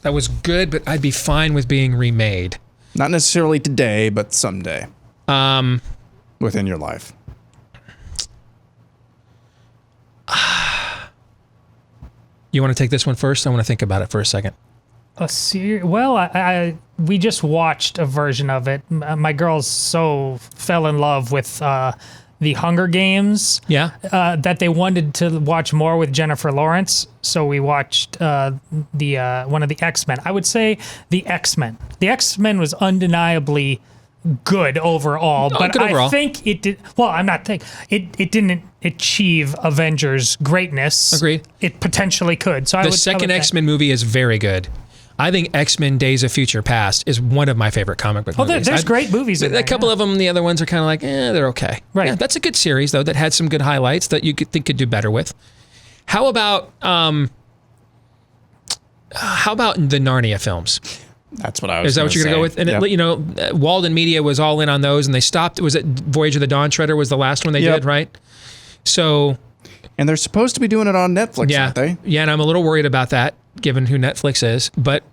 That was good, but I'd be fine with being remade. Not necessarily today, but someday. Within your life. You want to take this one first? I want to think about it for a second. Well, we just watched a version of it. My girls so fell in love with the Hunger Games. Yeah. That they wanted to watch more with Jennifer Lawrence. So we watched one of the X-Men. I would say the X-Men. The X-Men was undeniably good overall, but I think it did. Well, I'm not thinking it didn't achieve Avengers greatness. Agreed. It potentially could. So the second X-Men movie is very good. I think X-Men: Days of Future Past is one of my favorite comic book movies. There's great movies in there. A couple of them, the other ones are kind of like, they're okay. Right. Yeah, that's a good series though that had some good highlights that you could do better with. How about the Narnia films? That's what I was. Is that what you're going to go with? And yep. Walden Media was all in on those, and they stopped. Was it Voyage of the Dawn Treader was the last one they did, right? So, and they're supposed to be doing it on Netflix, aren't they? Yeah, and I'm a little worried about that, given who Netflix is. But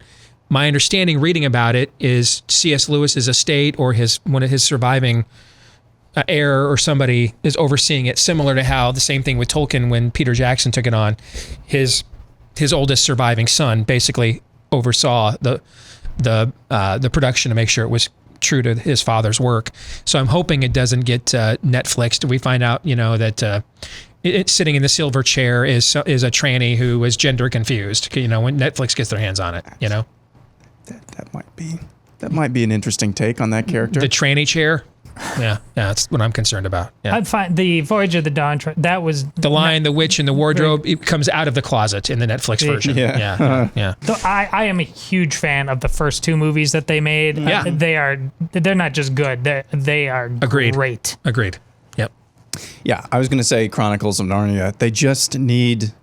my understanding, reading about it, is C.S. Lewis's estate or one of his surviving heir or somebody is overseeing it. Similar to how the same thing with Tolkien when Peter Jackson took it on, his oldest surviving son basically oversaw the production to make sure it was true to his father's work. So I'm hoping it doesn't get Netflixed. We find out, that it's sitting in the silver chair is a tranny who was gender confused. When Netflix gets their hands on it, That might be an interesting take on that character. The tranny chair. Yeah, that's what I'm concerned about. Yeah. I'd find the Voyage of the Dawn. That was the Lion, the Witch, and the Wardrobe. It comes out of the closet in the Netflix version. Yeah. I am a huge fan of the first two movies that they made. Yeah. They're not just good. They are great. Agreed. Yep. Yeah, I was going to say Chronicles of Narnia. They just need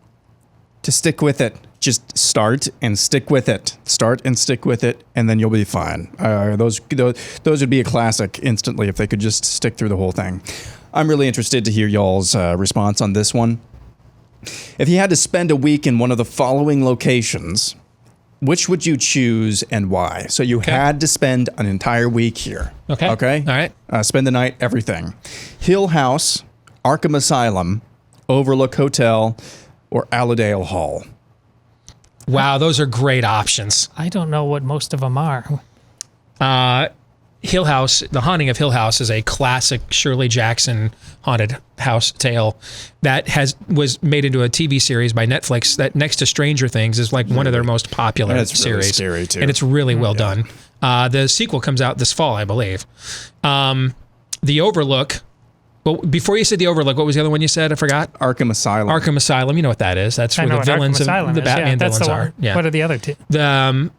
to stick with it. Just start and stick with it. Start and stick with it, and then you'll be fine. Those would be a classic instantly if they could just stick through the whole thing. I'm really interested to hear y'all's response on this one. If you had to spend a week in one of the following locations, which would you choose and why? So you had to spend an entire week here. Okay. Okay? All right. Spend the night, everything. Hill House, Arkham Asylum, Overlook Hotel, or Allendale Hall. Wow, those are great options. I don't know what most of them are. Hill House, The Haunting of Hill House is a classic Shirley Jackson haunted house tale that was made into a TV series by Netflix that next to Stranger Things is like one of their most popular series. Really scary too. And it's really well done. The sequel comes out this fall, I believe. The Overlook. Well, before you said The Overlook, what was the other one you said? I forgot. Arkham Asylum. Arkham Asylum. You know what that is. That's where the villains and the Batman villains are. Yeah. What are the other two? I'm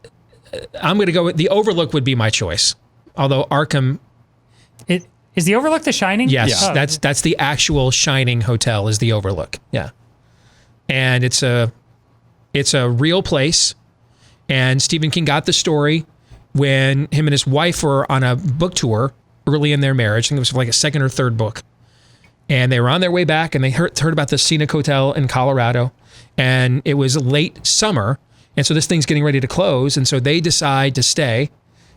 going to go with The Overlook would be my choice. Although Arkham... Is The Overlook The Shining? Yes. Yeah. That's the actual Shining hotel is The Overlook. Yeah. And it's a real place. And Stephen King got the story when him and his wife were on a book tour early in their marriage. I think it was like a second or third book. And they were on their way back, and they heard about the Scenic Hotel in Colorado. And it was late summer, And so this thing's getting ready to close. And so they decide to stay.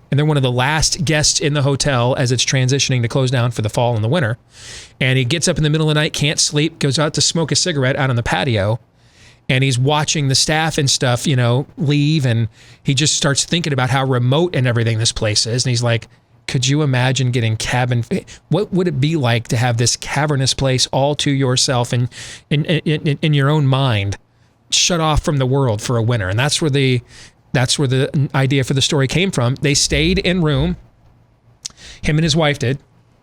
And they're one of the last guests in the hotel as it's transitioning to close down for the fall and the winter. And he gets up in the middle of the night, can't sleep, goes out to smoke a cigarette out on the patio. And he's watching the staff and stuff, leave. And he just starts thinking about how remote and everything this place is. And he's like, could you imagine getting what would it be like to have this cavernous place all to yourself and in your own mind, shut off from the world for a winter? And that's where the idea for the story came from. They stayed in room, him and his wife did,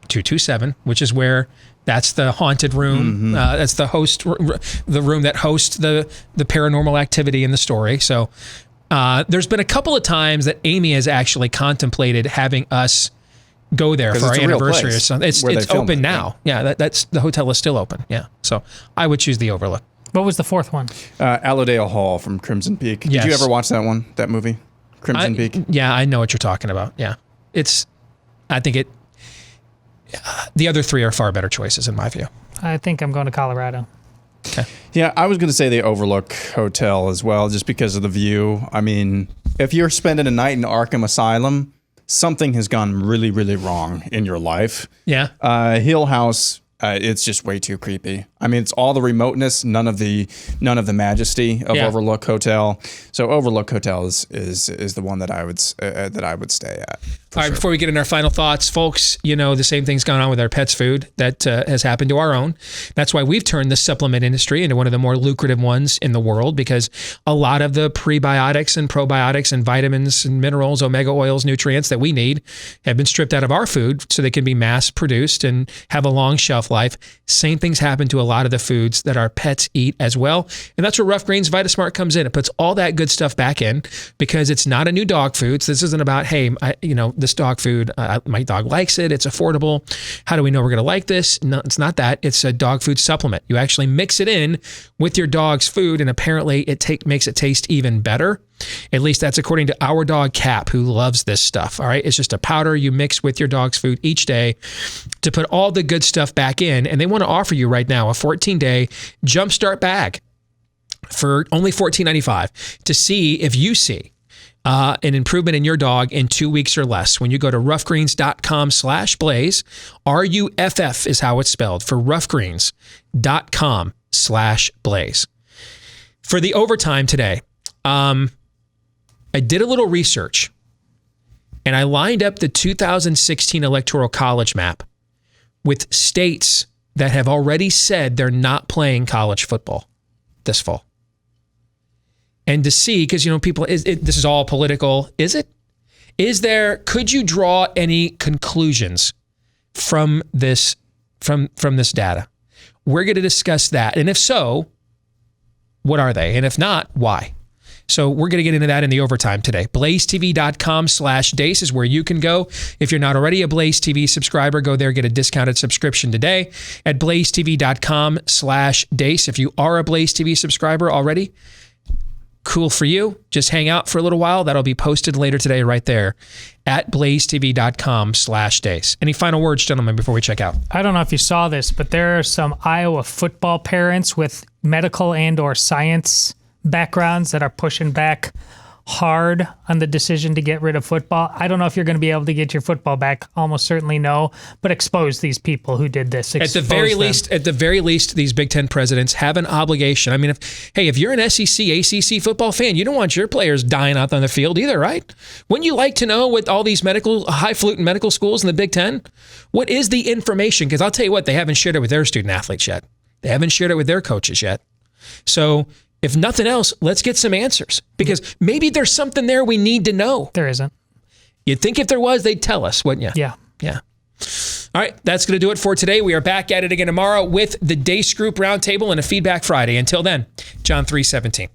227, which is where that's the haunted room. That's the room that hosts the paranormal activity in the story. So there's been a couple of times that Amy has actually contemplated having us go there for our anniversary or something. It's open now. Yeah, that's the hotel is still open. Yeah, so I would choose the Overlook. What was the fourth one? Allerdale Hall from Crimson Peak. Did you ever watch that one? That movie, Crimson Peak. Yeah, I know what you're talking about. Yeah, I think the other three are far better choices in my view. I think I'm going to Colorado. Okay. Yeah, I was going to say the Overlook Hotel as well, just because of the view. I mean, if you're spending a night in Arkham Asylum, something has gone really, really wrong in your life. Yeah. Hill House, it's just way too creepy. I mean, it's all the remoteness, none of the majesty of Overlook Hotel. So Overlook Hotel is the one that I would stay at. All right, before we get into our final thoughts, folks, the same thing's gone on with our pets' food that has happened to our own. That's why we've turned the supplement industry into one of the more lucrative ones in the world, because a lot of the prebiotics and probiotics and vitamins and minerals, omega oils, nutrients that we need have been stripped out of our food so they can be mass produced and have a long shelf life. Same things happen to a lot of the foods that our pets eat as well. And that's where Rough Greens VitaSmart comes in. It puts all that good stuff back in because it's not a new dog food. So this isn't about, hey, this dog food, my dog likes it, it's affordable. How do we know we're going to like this? No, it's not that. It's a dog food supplement. You actually mix it in with your dog's food, and apparently it makes it taste even better. At least that's according to our dog Cap, who loves this stuff. All right. It's just a powder you mix with your dog's food each day to put all the good stuff back in. And they want to offer you right now a 14-day jumpstart bag for only $14.95 to see if you see an improvement in your dog in 2 weeks or less. When you go to roughgreens.com/blaze, RUFF is how it's spelled, for roughgreens.com/blaze. For the overtime today, I did a little research and I lined up the 2016 Electoral College map with states that have already said they're not playing college football this fall. And to see, because, people, this is all political. Is it? Could you draw any conclusions from this data? We're going to discuss that. And if so, what are they? And if not, why? So we're going to get into that in the overtime today. BlazeTV.com/Deace is where you can go. If you're not already a Blaze TV subscriber, go there, get a discounted subscription today at BlazeTV.com/Deace. If you are a Blaze TV subscriber already, cool for you. Just hang out for a little while. That'll be posted later today right there at BlazeTV.com/Deace. Any final words, gentlemen, before we check out? I don't know if you saw this, but there are some Iowa football parents with medical and or science backgrounds that are pushing back hard on the decision to get rid of football. I don't know if you're going to be able to get your football back. Almost certainly no. But expose these people who did this. At the very least, these Big Ten presidents have an obligation. I mean, if you're an SEC, ACC football fan, you don't want your players dying out on the field either, right? Wouldn't you like to know with all these highfalutin medical schools in the Big Ten, what is the information? Because I'll tell you what, they haven't shared it with their student athletes yet. They haven't shared it with their coaches yet. So if nothing else, let's get some answers, because maybe there's something there we need to know. There isn't. You'd think if there was, they'd tell us, wouldn't you? Yeah. Yeah. All right, that's going to do it for today. We are back at it again tomorrow with the Deace Group Roundtable and a Feedback Friday. Until then, John 3:17.